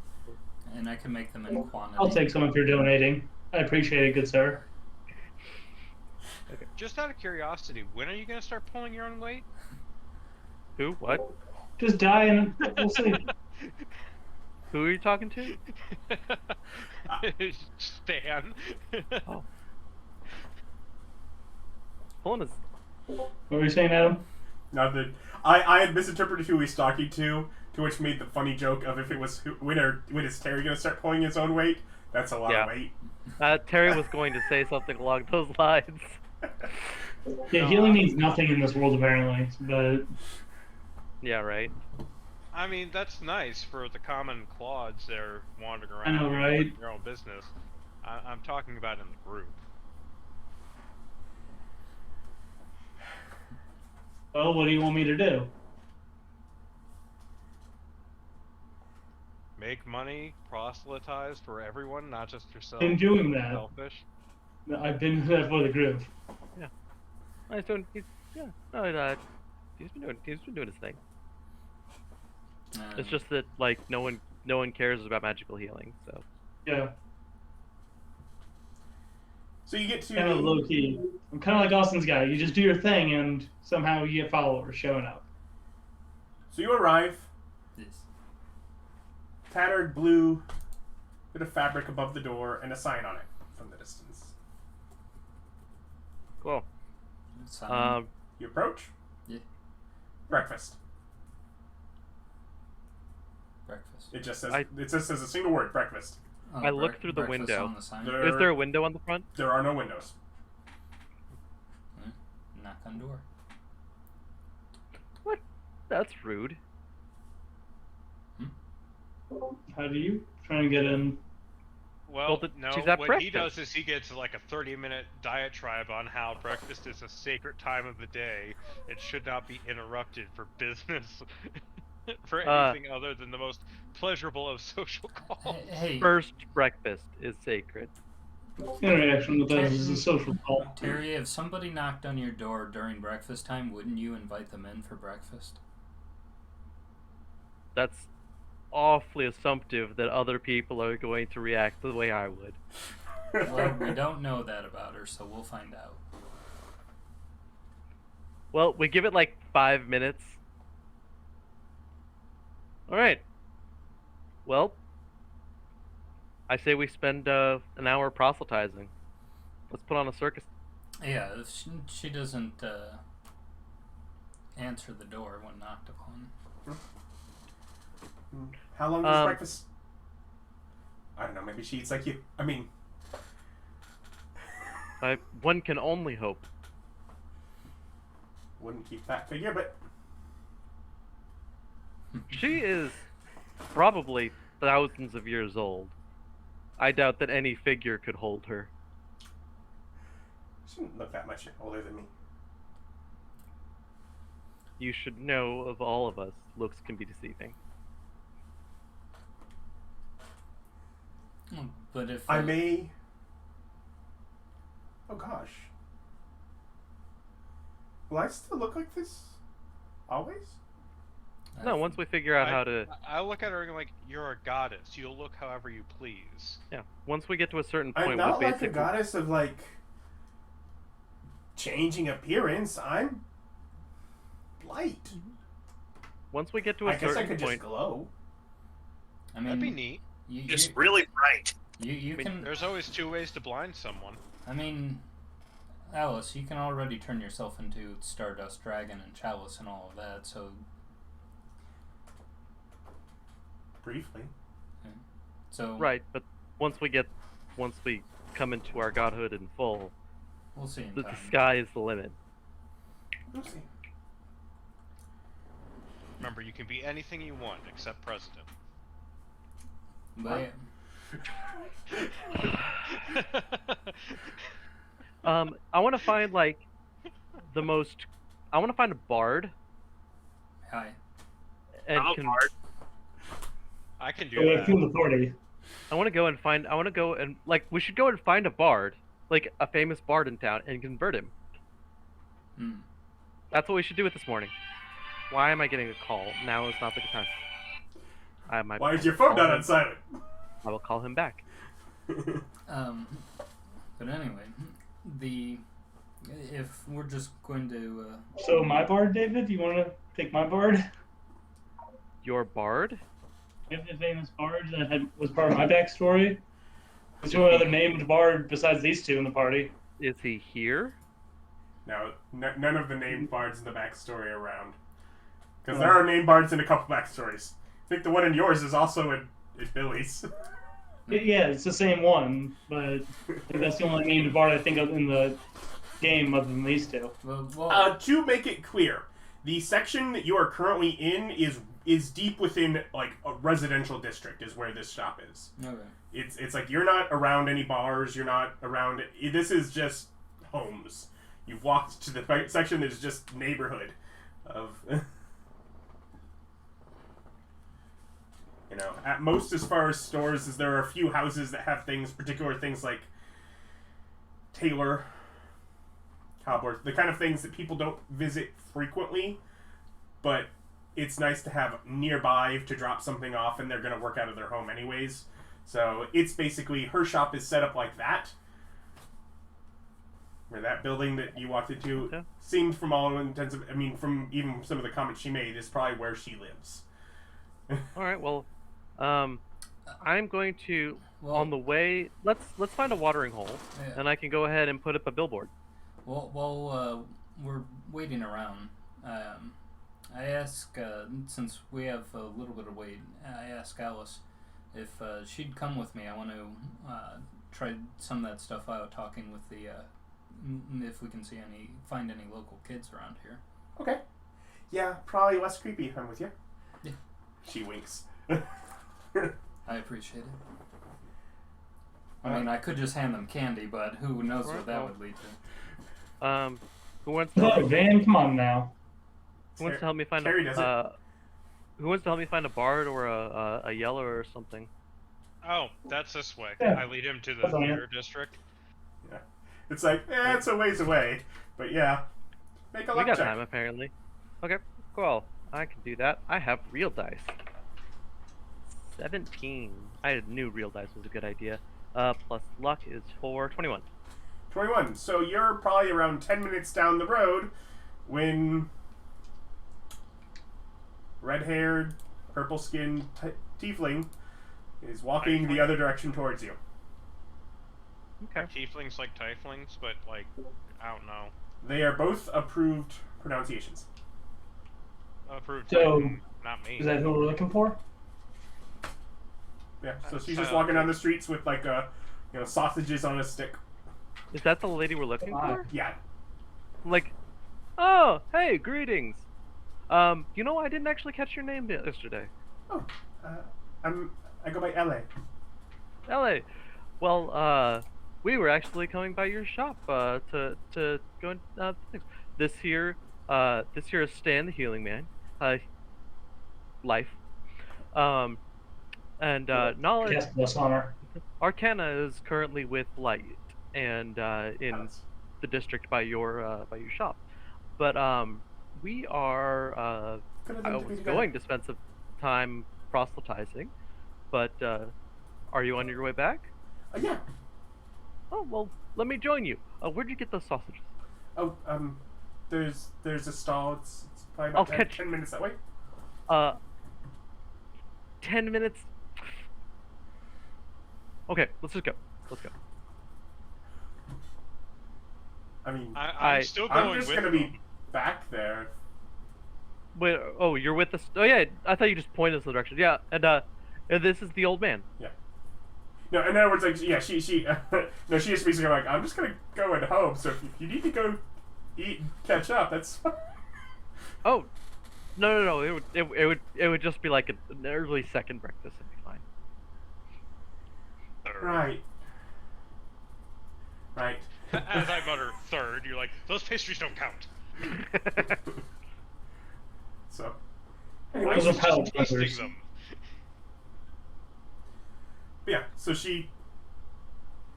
and I can make them in quantity. I'll take some if you're donating. I appreciate it, good sir. Okay. Just out of curiosity, when are you gonna start pulling your own weight? Who? What? Just die and we'll see. Who are you talking to? Stan. Oh. Hold on. What were you saying, Adam? Nothing. I had misinterpreted who he's talking to which made the funny joke of if it was when is Terry gonna start pulling his own weight? That's a lot of weight. Terry was going to say something along those lines. Yeah, healing means nothing in this world apparently, but yeah, right. I mean, that's nice for the common clods that are wandering around. I know, right? Doing their own business. I'm talking about in the group. Well, what do you want me to do? Make money, proselytize for everyone, not just yourself. Been doing Don't be that. Selfish. I've been there for the group. Yeah. He's been doing his thing. It's just that like no one cares about magical healing, so. Yeah. So you get to Kind of low key. I'm kind of like Austin's guy. You just do your thing, and somehow you get followers showing up. So you arrive. Yes. Tattered blue bit of fabric above the door and a sign on it from the distance. Cool. You approach. Yeah. Breakfast. Breakfast. It just says a single word. Breakfast. Oh, I look through the breakfast window. on the sign. Is there a window on the front? There are no windows. Knock on door. What? That's rude. How do you try and get in? Well, Well, no, she's at what he breakfast. does is he gets like a 30-minute diatribe on how breakfast is a sacred time of the day. It should not be interrupted for business, for anything other than the most pleasurable of social calls. Hey, First breakfast is sacred. Interaction with others is a social call. Terry, if somebody knocked on your door during breakfast time, wouldn't you invite them in for breakfast? That's awfully assumptive that other people are going to react the way I would. Well, we don't know that about her, so we'll find out. Well, we give it like 5 minutes. Alright. Well, I say we spend an hour proselytizing. Let's put on a circus. Yeah, if she doesn't answer the door when knocked upon. How long does breakfast? I don't know. Maybe she eats like you. I mean, One can only hope. wouldn't keep that figure, but She is probably thousands of years old. I doubt that any figure could hold her. she didn't look that much older than me. You should know of all of us, looks can be deceiving. But if I may. Oh gosh. Will I still look like this? Always? No, once we figure out how to... I look at her and I'm like, you're a goddess. You'll look however you please. Yeah, once we get to a certain I'm point, not we'll like a goddess of like changing appearance. I'm light. Once we get to a I guess I certain could point... just glow. I mean, That'd be neat. Just really bright. You mean, can. There's always 2 ways to blind someone. I mean, Alice, you can already turn yourself into Stardust Dragon and Chalice and all of that. So Briefly. Right, but once we come into our godhood in full, we'll see. In the time. sky is the limit. We'll see. Remember, you can be anything you want except president. But I want to find like I want to find a bard hi. and I'm a bard. I can do So I that. feel the party. I want to go and like we should go and find a bard, like a famous bard in town, and convert him. Hmm. That's what we should do with this morning. Why am I getting a call? Now is not the good time. Why is your phone not on silent? I will call him back. But anyway, if we're just going to So my bard, David, you want to take my bard? Your bard? You have a famous bard that was part of my backstory. Is there any other named bard besides these two in the party? Is he here? No, none of the named bards in the backstory are around. Because there are named bards in a couple backstories. I think the one in yours is also in Billy's. Yeah, it's the same one, but I think that's the only named bard I think of in the game other than these two. To make it clear, the section that you are currently in is deep within like a residential district is where this shop is. okay. It's like you're not around any bars, you're not around. This is just homes. You've walked to the section that is just neighborhood. of at most as far as stores is there are a few houses that have particular things like tailor, cobbler, the kind of things that people don't visit frequently, but it's nice to have nearby to drop something off, and they're going to work out of their home anyways. So it's basically, her shop is set up like that. Where that building that you walked into seemed, from all intents, from even some of the comments she made, is probably where she lives. All right. Well, I'm going to on the way. Let's find a watering hole, and I can go ahead and put up a billboard. Well, while we're waiting around, I ask, since we have a little bit of wait, I ask Alice if she'd come with me. I want to try some of that stuff out, talking with the, if we can find any local kids around here. Okay. Yeah, probably less creepy if I'm with you. Yeah. She winks. I appreciate it. I mean, I could just hand them candy, but who knows what that would lead to. Who wants to? Van, come on now. Who wants to help me find who wants to help me find a bard or a yeller or something? Oh, that's this way. Yeah. I lead him to the theater district. Yeah. It's like, it's a ways away. But yeah. Make a luck check. We got time, apparently. Okay, cool. I can do that. I have real dice. 17. I knew real dice was a good idea. Plus luck is for 21. 21. So you're probably around 10 minutes down the road when red-haired, purple-skinned tiefling is walking the other direction towards you. Okay. Tieflings like tieflings, but like, I don't know. They are both approved pronunciations. Approved. So, not me. is that who we're looking for? Yeah, so she's just walking down the streets with like sausages on a stick. Is that the lady we're looking for? Yeah. Like, oh, hey, greetings. I didn't actually catch your name yesterday. Oh, I go by Eili. Eili. Well, we were actually coming by your shop to go and things. This here is Stan the Healing Man. Life. And knowledge. Yes, plus honor. Arcana is currently with Light and in the district by your shop, but we are. I was going to spend some time proselytizing, but are you on your way back? Yeah. Oh well, let me join you. Where'd you get those sausages? Oh, there's a stall. It's probably about 10 minutes that way. 10 minutes. Okay, let's just go. Let's go. I mean, I'm still going. I'm just gonna be back there. Wait. Oh, you're with us. Oh yeah, I thought you just pointed us the direction. Yeah, and this is the old man. Yeah. No, in other words, like, yeah, she no, she just basically like, I'm just gonna go at home. So if you need to go eat and catch up, that's. Oh, no. It would just be like an early second breakfast. It'd be fine. Right. As I mutter third, you're like, those pastries don't count. So. Anyway, Those are palate tasting cleansers. them. But yeah, so she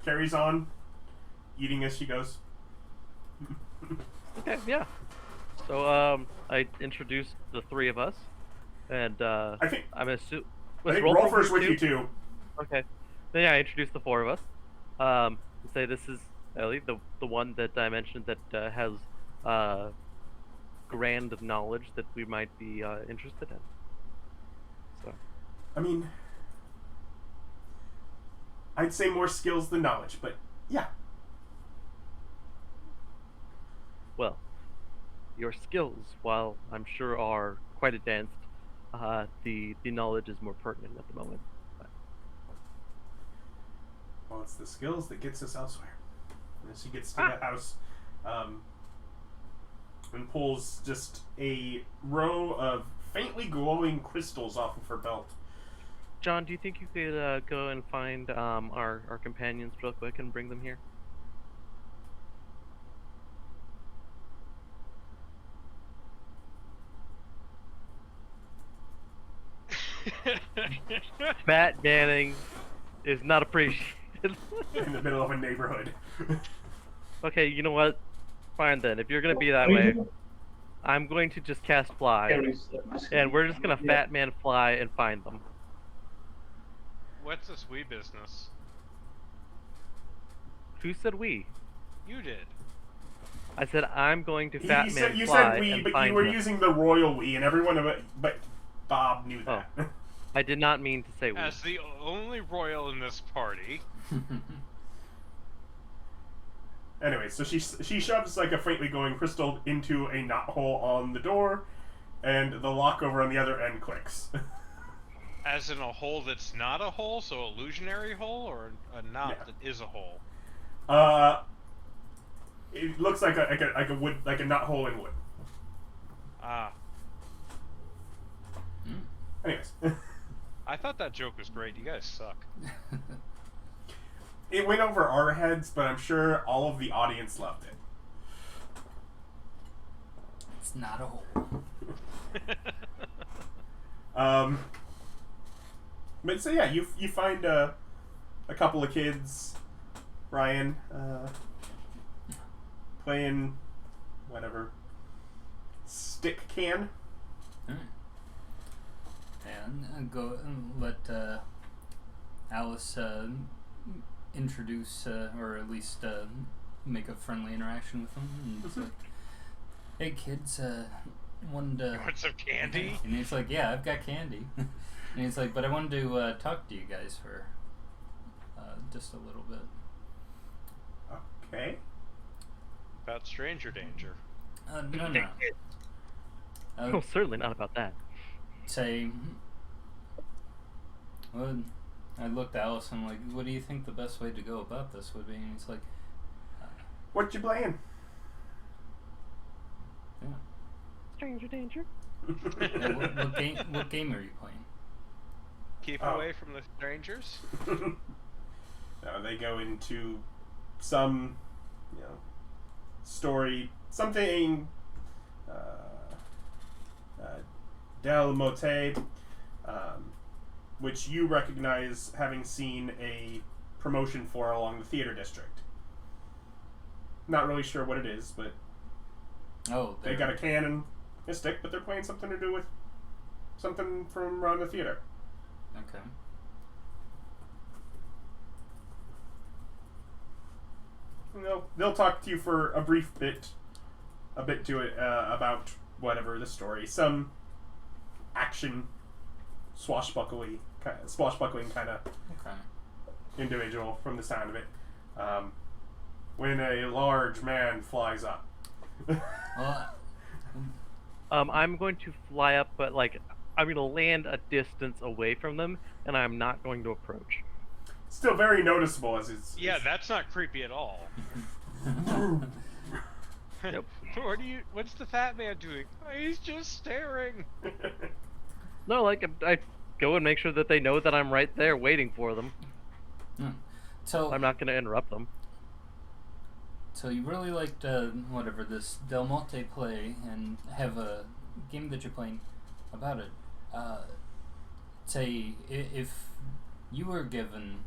carries on eating as she goes. Okay, yeah. So I introduced the three of us, and I think Rolfur's with you too. Okay. Then yeah, I introduced the four of us. Say this is Eili, the one that I mentioned that has grand knowledge that we might be interested in. So. I mean, I'd say more skills than knowledge, but yeah. Well, your skills, while I'm sure are quite advanced, the knowledge is more pertinent at the moment. But... Well, it's the skills that gets us elsewhere. And she gets to the house, and pulls just a row of faintly glowing crystals off of her belt. John, do you think you could go and find our companions real quick and bring them here? Fat Manning is not appreciated. In the middle of a neighborhood. Okay, you know what? Fine then. If you're gonna be that way, I'm going to just cast fly, and we're just gonna Fat Man fly and find them. What's this wee business? Who said we? You did. I said I'm going to Fat Man You fly said we, and but find you were them. using the royal we, and everyone of it, but Bob knew that. Oh. I did not mean to say we. As the only royal in this party. Anyway, so she shoves like a faintly glowing crystal into a knothole on the door, and the lock over on the other end clicks. As in a hole that's not a hole, so illusionary hole, or a knot that is a hole? It looks like a wood, like a knothole in wood. Ah. Anyways. I thought that joke was great. You guys suck. It went over our heads, but I'm sure all of the audience loved it. It's not a hole. But so yeah, you find a couple of kids, Ryan, playing whatever stick can. And go and let Alice introduce, or at least make a friendly interaction with them. And it's like, hey kids, wanted to... Want some candy? And he's like, yeah, I've got candy. And he's like, but I wanted to talk to you guys for just a little bit. Okay. About stranger danger. No. Oh, certainly not about that. Say, well, I looked at Alice and I'm like, what do you think the best way to go about this would be? And he's like, what you playing? Yeah. Stranger danger. Yeah, what game are you playing? Keep away from the strangers. They go into some, story, something, Del Motte, which you recognize having seen a promotion for along the theater district. Not really sure what it is, but they got a can and a stick, but they're playing something to do with something from around the theater. Okay. They'll talk to you for a bit to it about whatever the story, some action, swashbuckling kind of individual from the sound of it. When a large man flies up. I'm going to fly up, but I'm going to land a distance away from them, and I'm not going to approach. Still very noticeable as it's... Yeah, that's not creepy at all. Yep. What's the fat man doing? He's just staring. No, I go and make sure that they know that I'm right there waiting for them. So I'm not going to interrupt them. So you really liked whatever this Del Monte play, and have a game that you're playing about it. Say if you were given,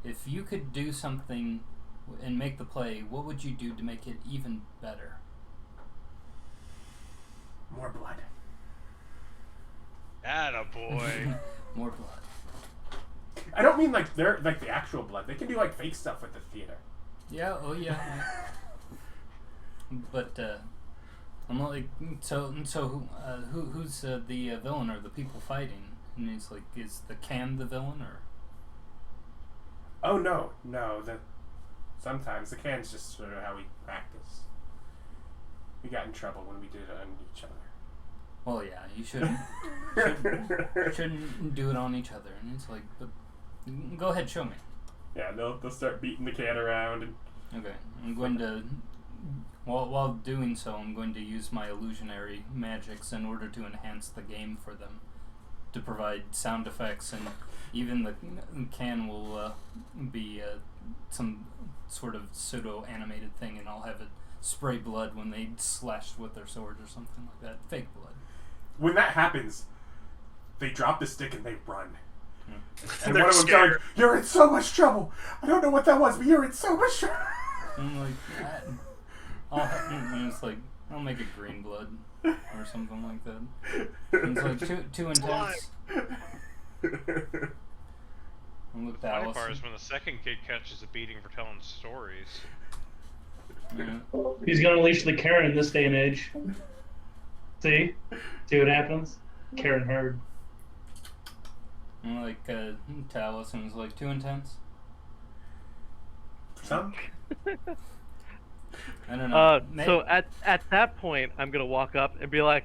if you could do something and make the play, what would you do to make it even better? More blood. Attaboy. More blood. I don't mean they're the actual blood. They can do fake stuff with the theater. Yeah. Oh yeah. But I'm not like so. Who's the villain or the people fighting? And it's like, is the can the villain or? Oh no. Sometimes the can's just sort of how we practice. We got in trouble when we did it on each other. Well, yeah, you shouldn't do it on each other. And it's like, but go ahead, show me. Yeah, they'll start beating the can around. And Okay, I'm going to, while doing so, I'm going to use my illusionary magics in order to enhance the game for them, to provide sound effects, and even the can will be some sort of pseudo-animated thing, and I'll have it spray blood when they slash with their sword or something like that. Fake blood. when that happens, they drop the stick and they run. And They're one of them's scared. like, "You're in so much trouble. I don't know what that was, but you're in so much trouble." I'm like, and it's like, I'll make it green blood or something like that. And it's like too intense. And look, The funny Allison. part is when the second kid catches a beating for telling stories. Yeah. He's gonna unleash the Karen this day and age. See what happens. Karen heard. And like Talos and was like too intense. Some? I don't know. So at that point, I'm gonna walk up and be like,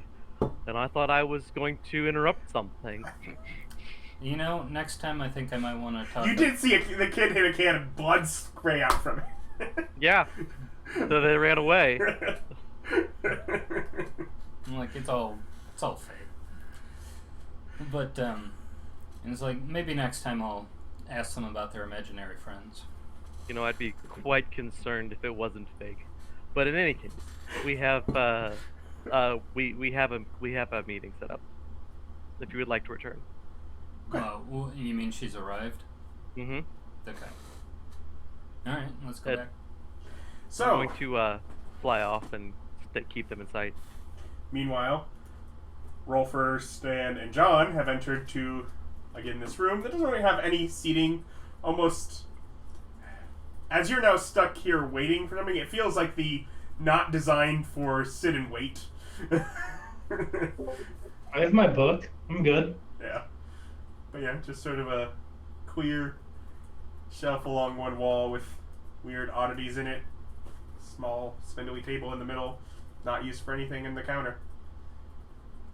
"Then I thought I was going to interrupt something." You know, next time I think I might want to talk. You did see the kid hit a can of blood spray out from it. Yeah. So they ran away. I'm like, it's all fake. But and it's like maybe next time I'll ask them about their imaginary friends. You know, I'd be quite concerned if it wasn't fake. But in any case, we have we have a meeting set up. If you would like to return. Well, you mean she's arrived? Mm-hmm. Okay. All right, let's go back. So, I'm going to fly off and keep them in sight. Meanwhile, Rolfur, Stan, and John have entered to, again, this room that doesn't really have any seating. Almost, as you're now stuck here waiting for something, it feels like the not designed for sit and wait. I have my book. I'm good. Yeah. But yeah, just sort of a clear shelf along one wall with weird oddities in it. Small, spindly table in the middle, not used for anything in the counter.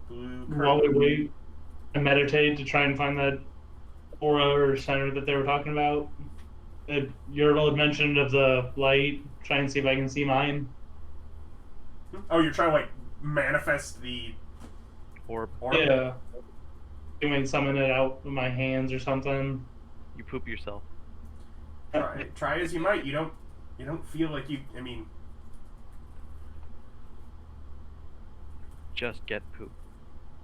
Blue While we curtain. wait, I meditate to try and find that aura or center that they were talking about. That Yertle had mentioned of the light. Try and see if I can see mine. Oh, you're trying to, like, manifest the Or orb? Yeah. Doing summon it out with my hands or something. you poop yourself. Try as you might. You don't feel like you. I mean, Just get poop.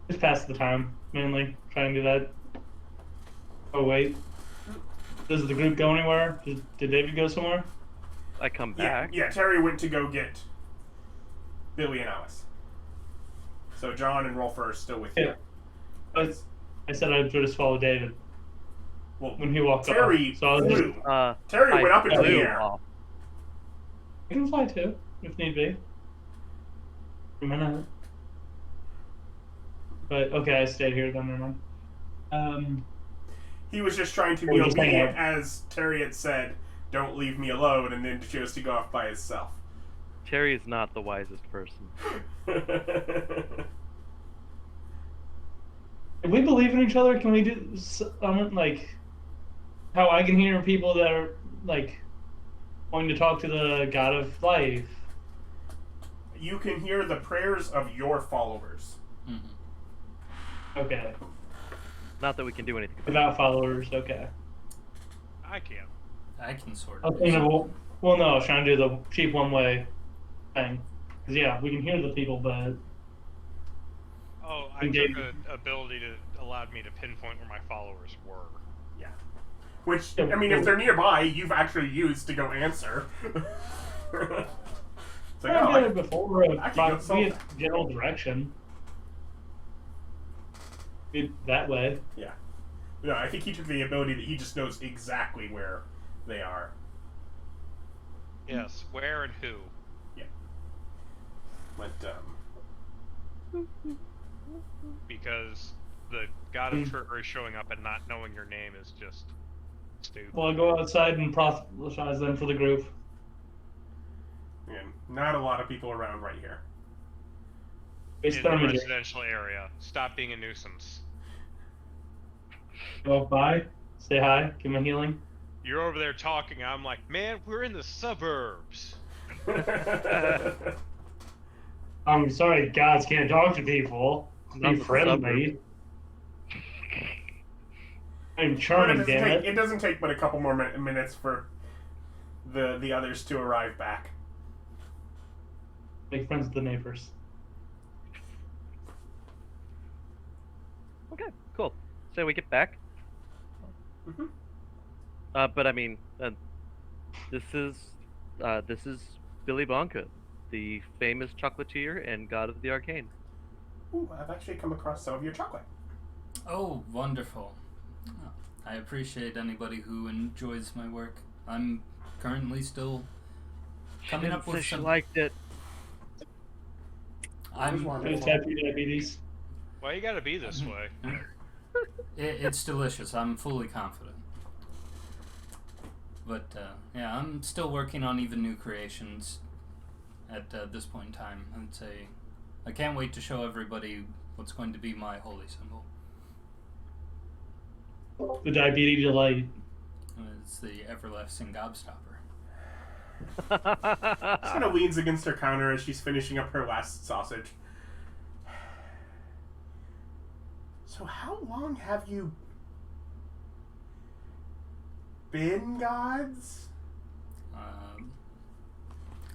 Just pass the time, mainly. Try and do that. Oh, wait. Does the group go anywhere? Did David go somewhere? I come yeah, back. yeah. Terry went to go get Billy and Alice. So John and Rolfer are still with you. Yeah. I said I'd just follow David Well, when he walked Terry off. So I was just, flew. I Terry went up into the flew air. off. I can fly too, if need be. Why not? But okay, I stayed here then. Never mind. He was just trying to be Or just hang obedient, out. as Terry had said, "Don't leave me alone," and then chose to go off by himself. Terry is not the wisest person. If we believe in each other, can we do like how I can hear people that are like wanting to talk to the God of Life? You can hear the prayers of your followers. Mm-hmm. Okay, Not that we can do anything. without followers. Okay. I can. I can sort I of. was thinking, well, no, I was trying to do the cheap one way thing. Because yeah, we can hear the people, but Oh, I Okay. took an ability that allowed me to pinpoint where my followers were. Yeah. Which, I mean, if they're nearby, you've actually used to go answer. It's like, I've oh, done it before. I can go solve We have general direction. That way. yeah. No, I think he took the ability that he just knows exactly where they are. Yes, where and who. But, Because the god of trickery showing up and not knowing your name is just stupid. Well, I'll go outside and proselytize them for the group. again, not a lot of people around right here. Base In the thermogen. residential area. Stop being a nuisance. Go by, say hi, give them a healing. You're over there talking, I'm like, man, we're in the suburbs. I'm sorry, gods can't talk to people. Not Be the friendly. I'm But charming, damn it. it doesn't take but a couple more minutes for the others to arrive back. Make friends with the neighbors. Okay, cool. So we get back. Mm-hmm. But I mean, this is Billy Bonka, the famous chocolatier and god of the arcane. Ooh, I've actually come across some of your chocolate. Oh, wonderful. I appreciate anybody who enjoys my work. I'm currently still coming up with She some... liked it. I'm... Just type 2 diabetes. Why you gotta be this way? It's delicious. I'm fully confident. But, yeah, I'm still working on even new creations at this point in time. I'd say I can't wait to show everybody what's going to be my holy symbol. The diabetes delight. It's the everlasting gobstopper. She kind of leans against her counter as she's finishing up her last sausage. So how long have you been gods?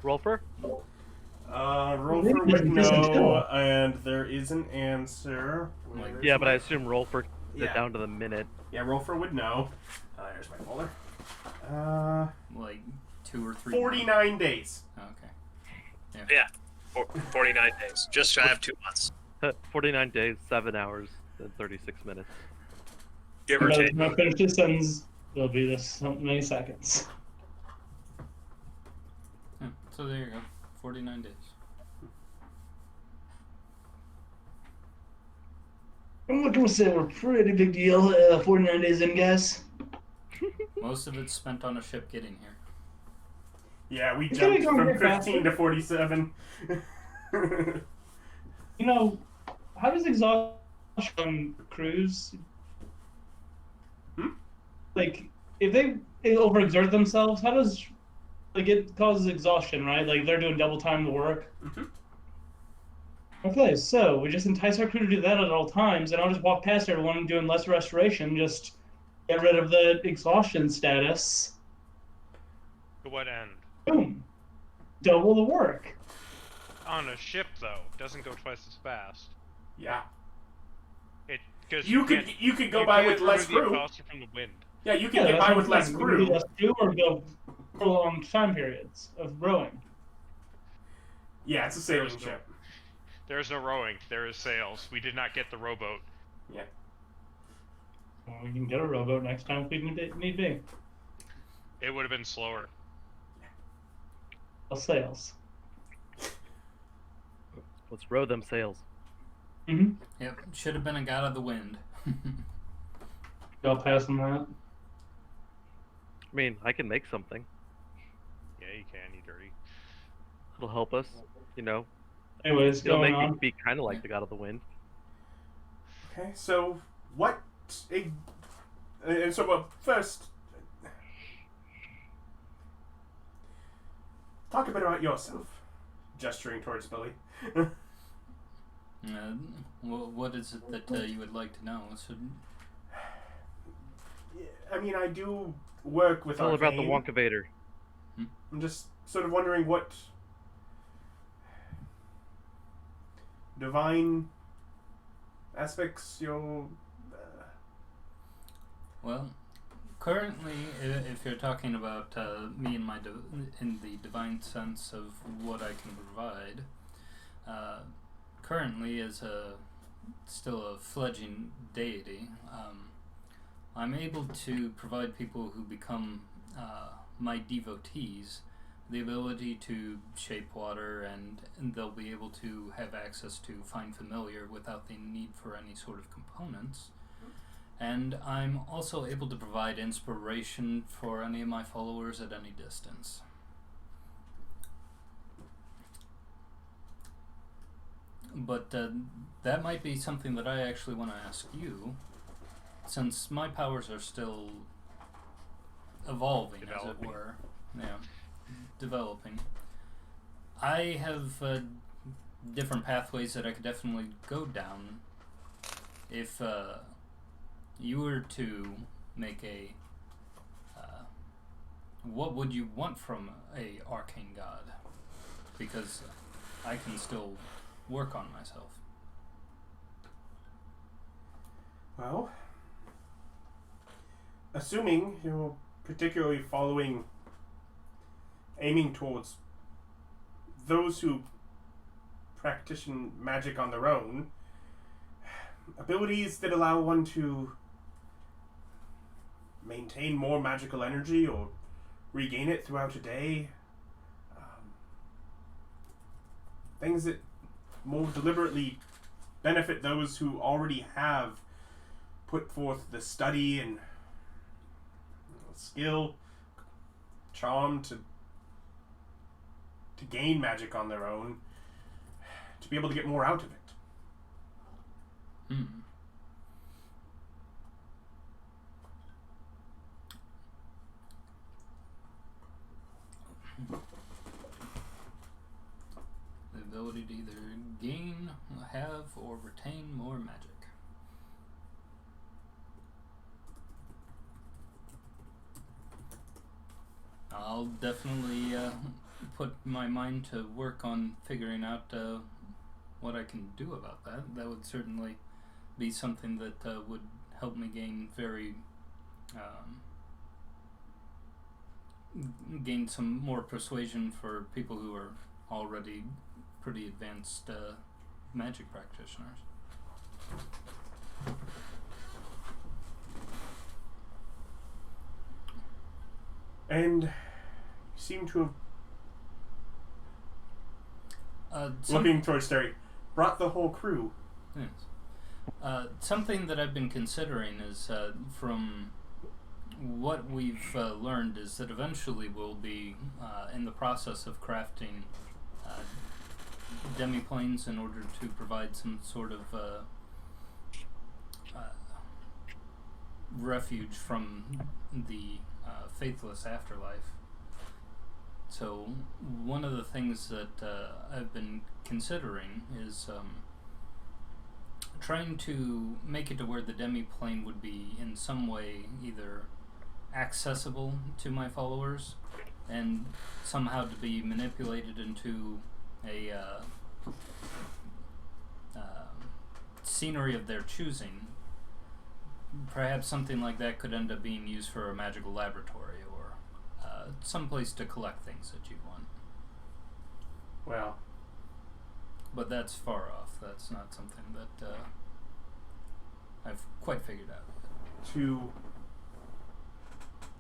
Rolfur? Rolfur would know, and there is an answer. Yeah, but I assume Rolfur Yeah. down to the minute. Yeah, Rolfur would know. There's my folder. Like 2 or 3 49 days. Okay. Yeah, 49 days. Just shy of 2 months. 49 days, 7 hours, and 36 minutes. Give or take. When I finish this sentence, it'll be this so many seconds. Yeah, so there you go. 49 days. I'm looking to say we're a pretty big deal. 49 days in, guys. Most of it's spent on a ship getting here. Yeah, we It's jumped gonna go from very 15 to 47. You know, how does exhaustion on cruise? Hmm? Like, if they overexert themselves, how does it causes exhaustion, right? Like they're doing double time to work. Mm-hmm. Okay, so we just entice our crew to do that at all times, and I'll just walk past everyone doing less restoration, just get rid of the exhaustion status. To what end? Boom. Double the work. On a ship, though, doesn't go twice as fast. Yeah. Because You could go by with less crew. From the wind. Yeah, you can get by with less crew. Less crew or go prolonged time periods of rowing. Yeah, it's a sailing ship. There is no rowing. There is sails. We did not get the rowboat. Yeah. Well, we can get a rowboat next time if we need be. It would have been slower. Well, sails. Let's row them sails. Mm-hmm. Yep, should have been a god of the wind. Y'all pass on that? I mean, I can make something. Yeah, you can, you dirty. It'll help us, you know. Anyways, It'll going make on. me be kind of like the god of the wind. Okay, so what? And so first, talk a bit about yourself. Gesturing towards Billy. What is it that you would like to know? I mean, I do work with It's all about the Arcane. Wonkavator. I'm just sort of wondering what divine aspects you'll... Well, currently, if you're talking about me and my in the divine sense of what I can provide, currently as still a fledgling deity, I'm able to provide people who become my devotees the ability to shape water, and they'll be able to have access to find familiar without the need for any sort of components. And I'm also able to provide inspiration for any of my followers at any distance. But that might be something that I actually want to ask you, since my powers are still evolving, as it were. Yeah, developing. I have different pathways that I could definitely go down if you were to make a what would you want from a arcane god? Because I can still work on myself. Well, assuming you're particularly aiming towards those who practice magic on their own, abilities that allow one to maintain more magical energy or regain it throughout a day, things that more deliberately benefit those who already have put forth the study and skill, charm to gain magic on their own, to be able to get more out of it. The ability to either gain, have, or retain more magic. I'll definitely put my mind to work on figuring out what I can do about that. That would certainly be something that would help me gain gain some more persuasion for people who are already pretty advanced magic practitioners. And you seem to have, looking towards Terry, brought the whole crew. Yes. Something that I've been considering is, from what we've learned, is that eventually we'll be in the process of crafting demiplanes in order to provide some sort of refuge from the faithless afterlife. So one of the things that I've been considering is trying to make it to where the demiplane would be in some way either accessible to my followers and somehow to be manipulated into a scenery of their choosing. Perhaps something like that could end up being used for a magical laboratory or some place to collect things that you want. Well, but that's far off. That's not something that I've quite figured out. To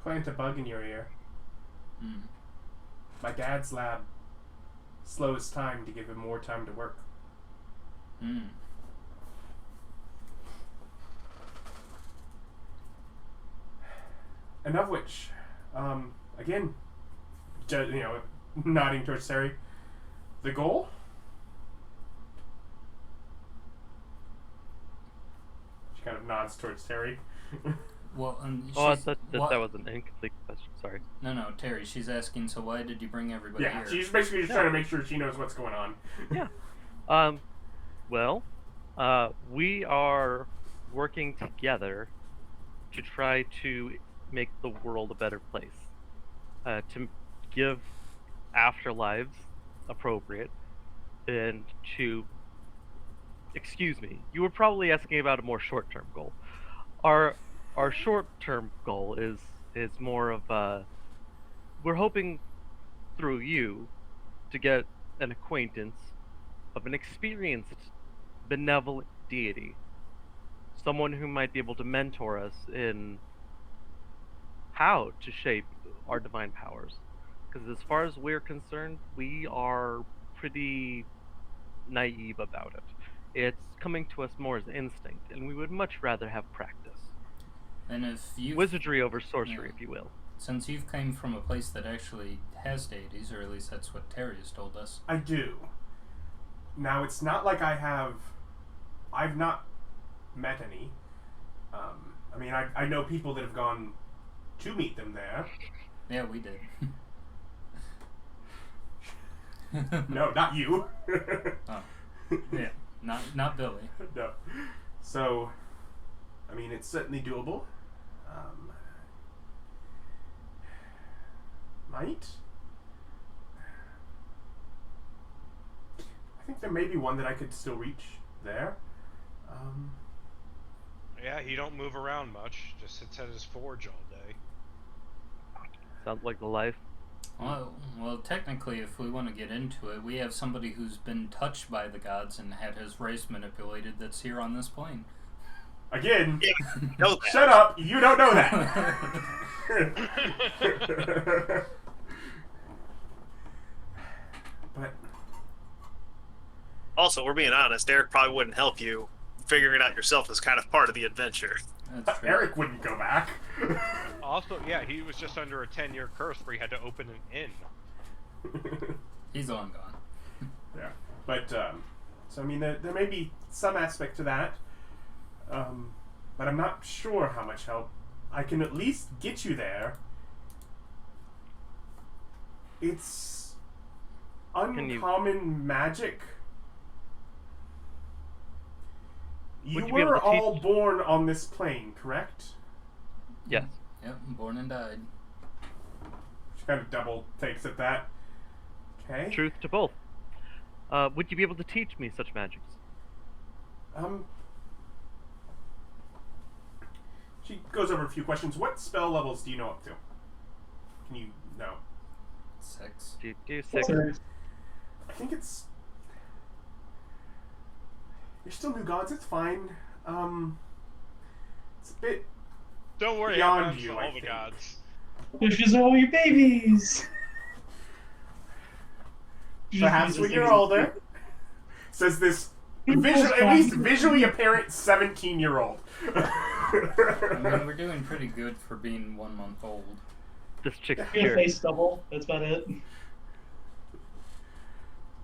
plant a bug in your ear. My dad's lab slows time to give him more time to work. And of which, again, nodding towards Terry, the goal? She kind of nods towards Terry. Well, I thought that was an incomplete question. Sorry. No, Terry. She's asking. So why did you bring everybody here? Yeah, she's basically just trying to make sure she knows what's going on. Yeah. Well, we are working together to try to make the world a better place. To give afterlives appropriate, and to. Excuse me. You were probably asking about a more short-term goal. Our short-term goal is more of we're hoping through you to get an acquaintance of an experienced benevolent deity, someone who might be able to mentor us in how to shape our divine powers. Because as far as we're concerned, we are pretty naive about it. It's coming to us more as instinct, and we would much rather have practice. And if you wizardry over sorcery, if you will. Since you've come from a place that actually has deities, or at least that's what Terry has told us. I do. Now, it's not like I've not met any. I mean, I know people that have gone to meet them there. Yeah, we did. No, not you. Oh. Yeah, not Billy. No. So, I mean, it's certainly doable. Might? I think there may be one that I could still reach there. Yeah, he don't move around much. Just sits at his forge all day. Sounds like the life. Well, technically, if we want to get into it, we have somebody who's been touched by the gods and had his race manipulated that's here on this plane. Again, Know that. shut up! You don't know that! But Also, we're being honest. Eric probably wouldn't help you. Figuring it out yourself is kind of part of the adventure. That's true. Eric wouldn't go back. Also, yeah, he was just under a 10-year curse where he had to open an inn. He's long gone. Yeah, but so I mean, there may be some aspect to that, but I'm not sure how much help. I can at least get you there. It's uncommon magic. You Would you be able were to all teach- born on this plane, correct? Yes. Yep, born and died. She kind of double takes at that. Okay. Truth to both. Would you be able to teach me such magics? She goes over a few questions. What spell levels do you know up to? Can you know? 6. Do 6. I think it's. You're still new gods. It's fine. It's a bit. Don't worry, Beyond I'm you, all I the think. gods. Wishes are all your babies. Perhaps when you're older. Says this at least visually apparent 17-year-old. I mean, we're doing pretty good for being 1 month old. This chick's Your pure. face double. That's about it.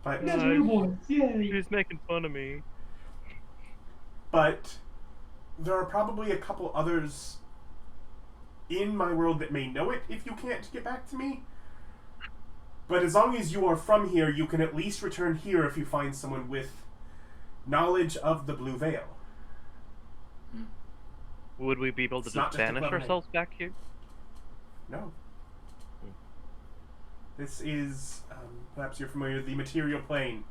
But That's newborns. Yay. She's making fun of me. But there are probably a couple others in my world that may know it if you can't get back to me. But as long as you are from here, you can at least return here if you find someone with knowledge of the Blue Veil. Would we be able to It's not just just a banish clever name. ourselves back here? No. This is, perhaps you're familiar with the material plane.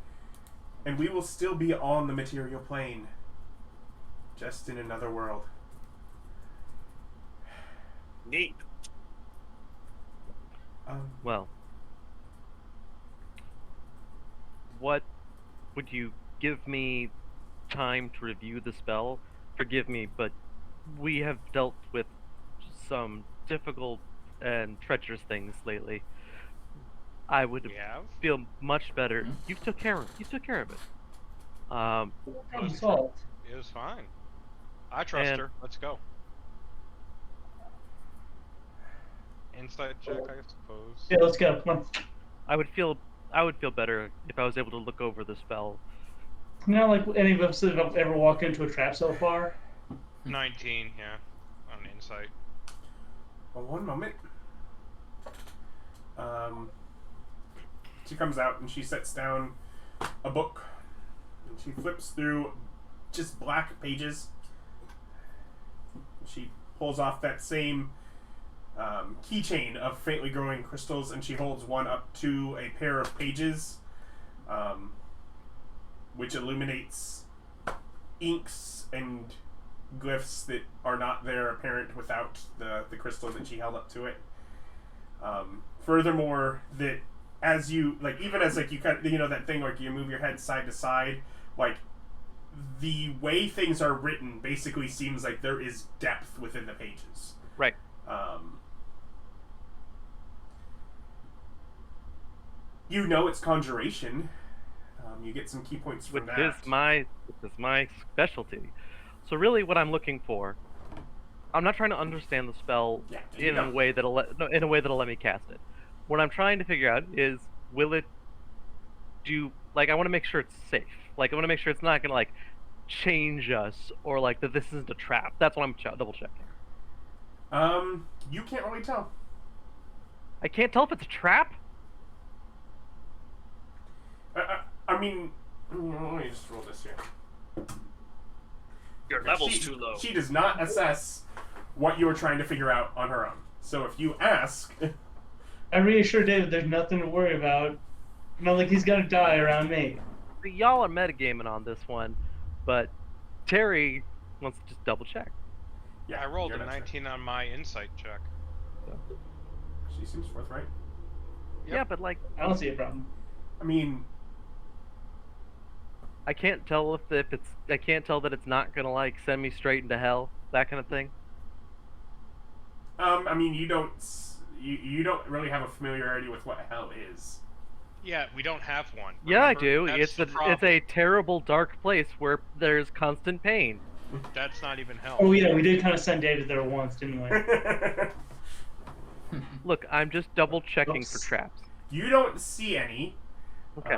And we will still be on the material plane. Just in another world. Neat. Well, what would you give me time to review the spell? Forgive me, but we have dealt with some difficult and treacherous things lately. I would We have? feel much better. You took care of it. Problem solved. It was fine. I trust And- her. Let's go. Insight check, I suppose. Yeah, let's go. Come on. I would feel better if I was able to look over the spell. Not like any of us have ever walked into a trap so far. 19, yeah, on insight. Well, one moment. She comes out and she sets down a book. And she flips through just black pages. She pulls off that same keychain of faintly glowing crystals, and she holds one up to a pair of pages, which illuminates inks and glyphs that are not there apparent without the crystal that she held up to it. Furthermore, that as you even as you kind of, that thing you move your head side to side, the way things are written basically seems like there is depth within the pages. Right. It's conjuration. You get some key points from Which that. is my specialty. So really, what I'm looking for, I'm not trying to understand the spell in a way that'll let me cast it. What I'm trying to figure out is, will it do? I want to make sure it's safe. I want to make sure it's not gonna change us, or that this isn't a trap. That's what I'm double checking. You can't really tell. I can't tell if it's a trap. I mean, let me just roll this here. Your level's too low. She does not assess what you are trying to figure out on her own. So if you ask, I reassure David there's nothing to worry about. Not like he's gonna die around me. Y'all are metagaming on this one, but Terry wants to just double check. I rolled you're a not sure. 19 on my insight check. She seems forthright. Yep. Yeah, but like, I don't see a problem. I mean, I can't tell if it's. I can't tell that it's not gonna like send me straight into hell. That kind of thing. I mean, you don't really have a familiarity with what hell is. Yeah, we don't have one. Yeah, I remember? do. That's the It's problem. a terrible dark place where there's constant pain. That's not even hell. Oh yeah, we did kind of send David there once, didn't we? Look, I'm just double checking for Oops. traps. You don't see any. Okay.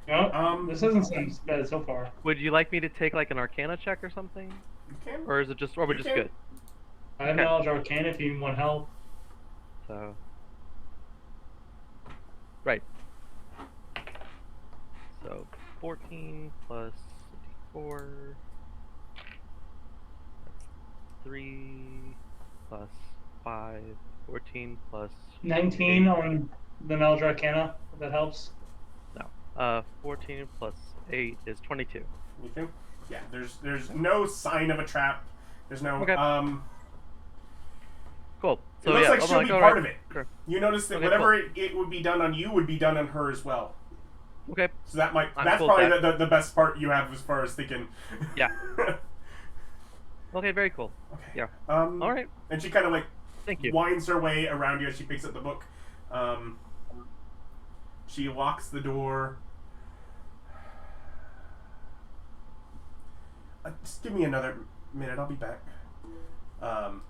No, this doesn't sound bad so far. Would you like me to take like an Arcana check or something, You can. or is it just, or we're You just can. good? I have Okay. knowledge arcana if you want help. So. Right. So 14 plus 4. That's 3 plus 5. 14 plus 19 on the knowledge arcana, if that helps. 14 plus 8 is 22. You can. Yeah. There's no sign of a trap. There's no. Okay. Cool. It So looks yeah, like I'm she'll be all part right. of it. Sure. You notice that Okay, whatever it would be done on you would be done on her as well. Okay. So that might I'm that's cool with probably that. the best part you have as far as thinking. Yeah. Okay. Very cool. Okay. Yeah. All right. And she kind of like Thank you. winds her way around you as she picks up the book. She locks the door. Just give me another minute. I'll be back. And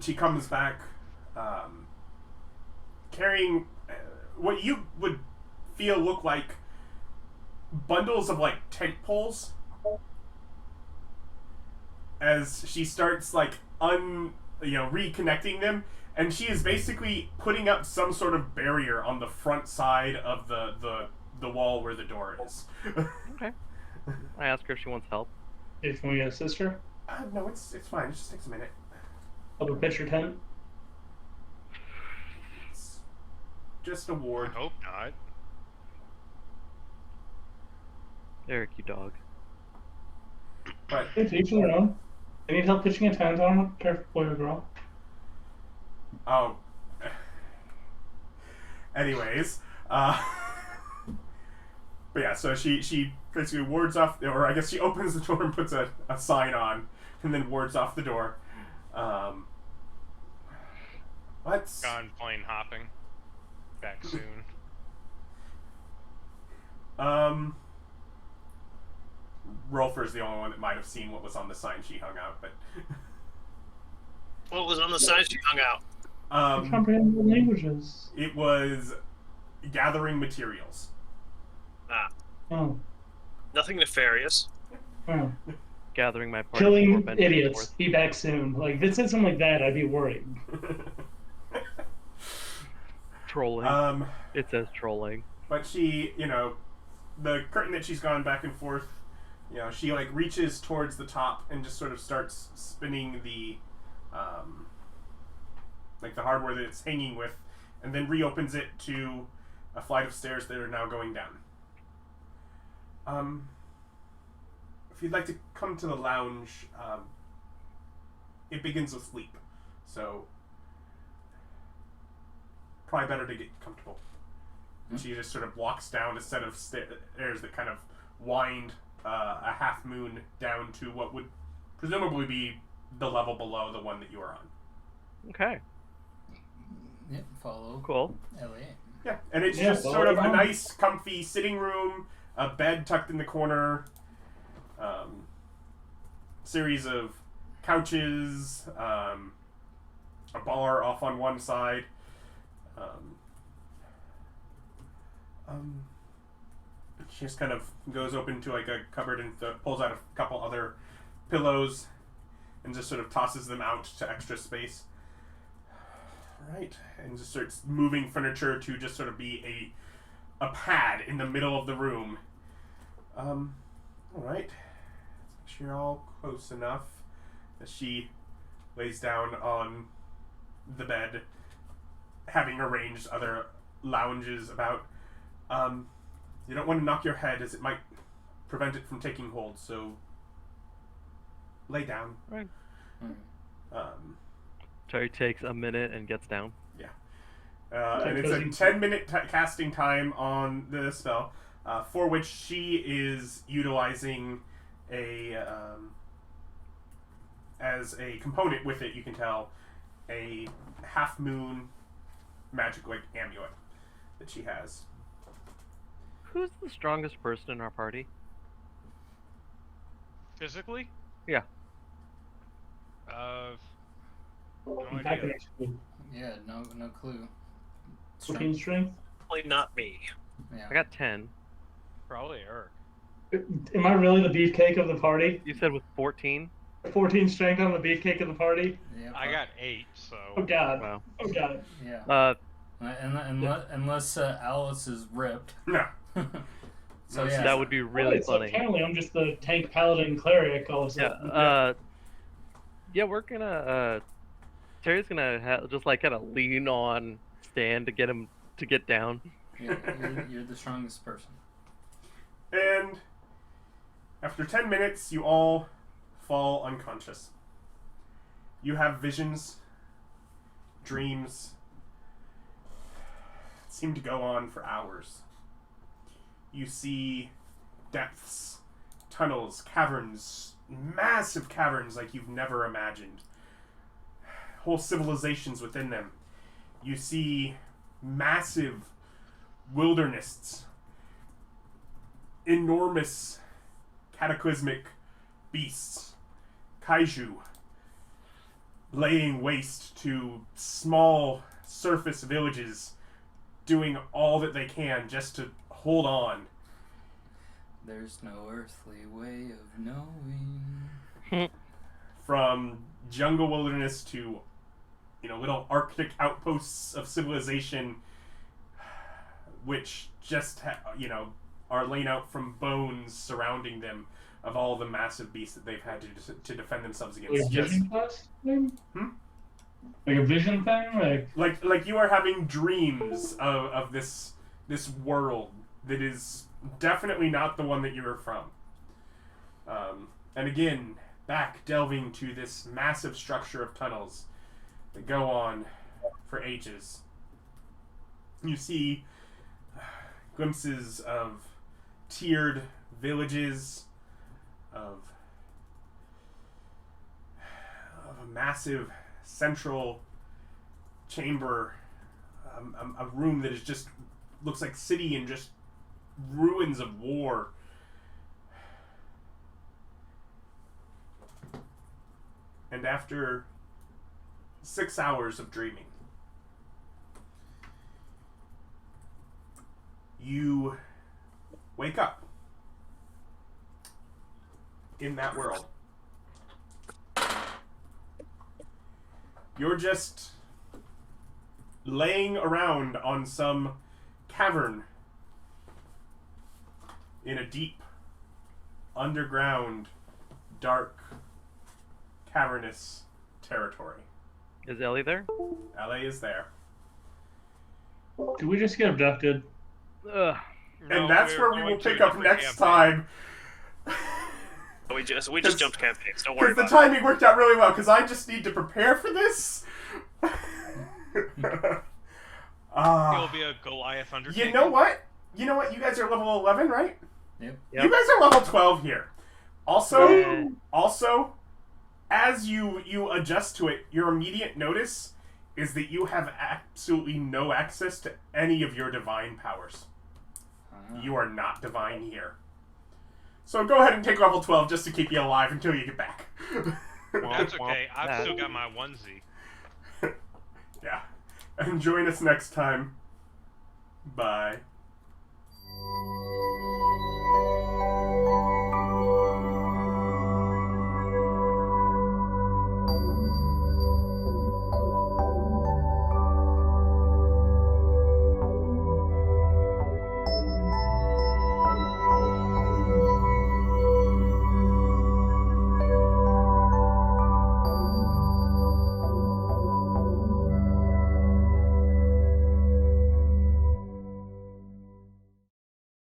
she comes back carrying what you would feel look like bundles of like tent poles. As she starts like reconnecting them, and she is basically putting up some sort of barrier on the front side of the wall where the door is. Okay. I ask her if she wants help. If we get a sister, No, it's fine. It just takes a minute. help her pitch your tent. It's just a I ward. hope not. Eric, you dog. But It's each their own. I need help pitching a tent. I don't care if boy or girl. oh, anyways, but yeah. So she basically wards off, or I guess she opens the door and puts a sign on, and then wards off the door. Let's. Gone plane hopping. Back soon. Rolfur's the only one that might have seen what was on the sign she hung out, but What was on the sign she hung out? Comprehend the languages. it was gathering materials. Ah, Oh. nothing nefarious. Oh. Gathering my party. Killing before venturing idiots. forth. Be back soon. Like, if it said something like that, I'd be worried. Trolling. It says trolling. But she, the curtain that she's gone back and forth, she like reaches towards the top and just sort of starts spinning the, like the hardware that it's hanging with, and then reopens it to a flight of stairs that are now going down. If you'd like to come to the lounge, it begins with sleep, so probably better to get comfortable. And she just sort of walks down a set of stairs that kind of wind a half moon down to what would presumably be the level below the one that you are on. Okay. Yep, follow. Cool. Ellie. Yeah, and it's Yeah, just well, sort of a yeah. nice, comfy sitting room, a bed tucked in the corner, series of couches, a bar off on one side. She just kind of goes open to like a cupboard and pulls out a couple other pillows and just sort of tosses them out to extra space. Right, and just starts moving furniture to just sort of be a pad in the middle of the room. All right, let's make sure you're all close enough. As she lays down on the bed, having arranged other lounges about. You don't want to knock your head, as it might prevent it from taking hold. So lay down. Right. Terry takes a minute and gets down. Yeah. And it's a 10-minute casting time on the spell, for which she is utilizing as a component with it, you can tell, a half-moon magic amulet that she has. Who's the strongest person in our party? Physically? Yeah. No idea. Yeah, no clue. 14 strength? Probably not me. Yeah. I got 10. Probably Eric. Am I really the beefcake of the party? You said with 14? 14 strength on the beefcake of the party? Yeah, I got 8, so. Oh god. Wow. Oh god. Yeah. Unless Alice is ripped. No. So yeah. That would be really so funny. apparently I'm just the tank paladin cleric all of a sudden. Yeah, we're gonna, Terry's gonna just like kind of lean on Stan to get him to get down. You're the strongest person. And after 10 minutes, you all fall unconscious. You have visions, dreams, seem to go on for hours. You see depths, tunnels, caverns, massive caverns like you've never imagined. Whole civilizations within them. You see massive wildernesses, enormous cataclysmic beasts, kaiju, laying waste to small surface villages, doing all that they can just to hold on. There's no earthly way of knowing. From jungle wilderness to, little Arctic outposts of civilization, which just, are laid out from bones surrounding them of all the massive beasts that they've had to defend themselves against. Like a vision quest thing? Like a vision thing? Like you are having dreams of this world that is definitely not the one that you were from. And again, back delving to this massive structure of tunnels that go on for ages. You see glimpses of tiered villages, of a massive central chamber, a room that is just looks like city and just ruins of war. And after 6 hours of dreaming, you wake up in that world. You're just laying around on some cavern in a deep, underground, dark, cavernous territory. Is Ellie there? Eili is there. Did we just get abducted? Ugh. And that's where we will pick up next time. We just jumped campaigns. Don't worry Because about the timing worked out really well, because I just need to prepare for this. It will be a Goliath undertaking. You know what? You guys are level 11, right? Yep. You guys are level 12 here. Also, as you adjust to it, your immediate notice is that you have absolutely no access to any of your divine powers. You are not divine here. So go ahead and take level 12 just to keep you alive until you get back. That's okay. I've still got my onesie. Yeah. And join us next time. Bye.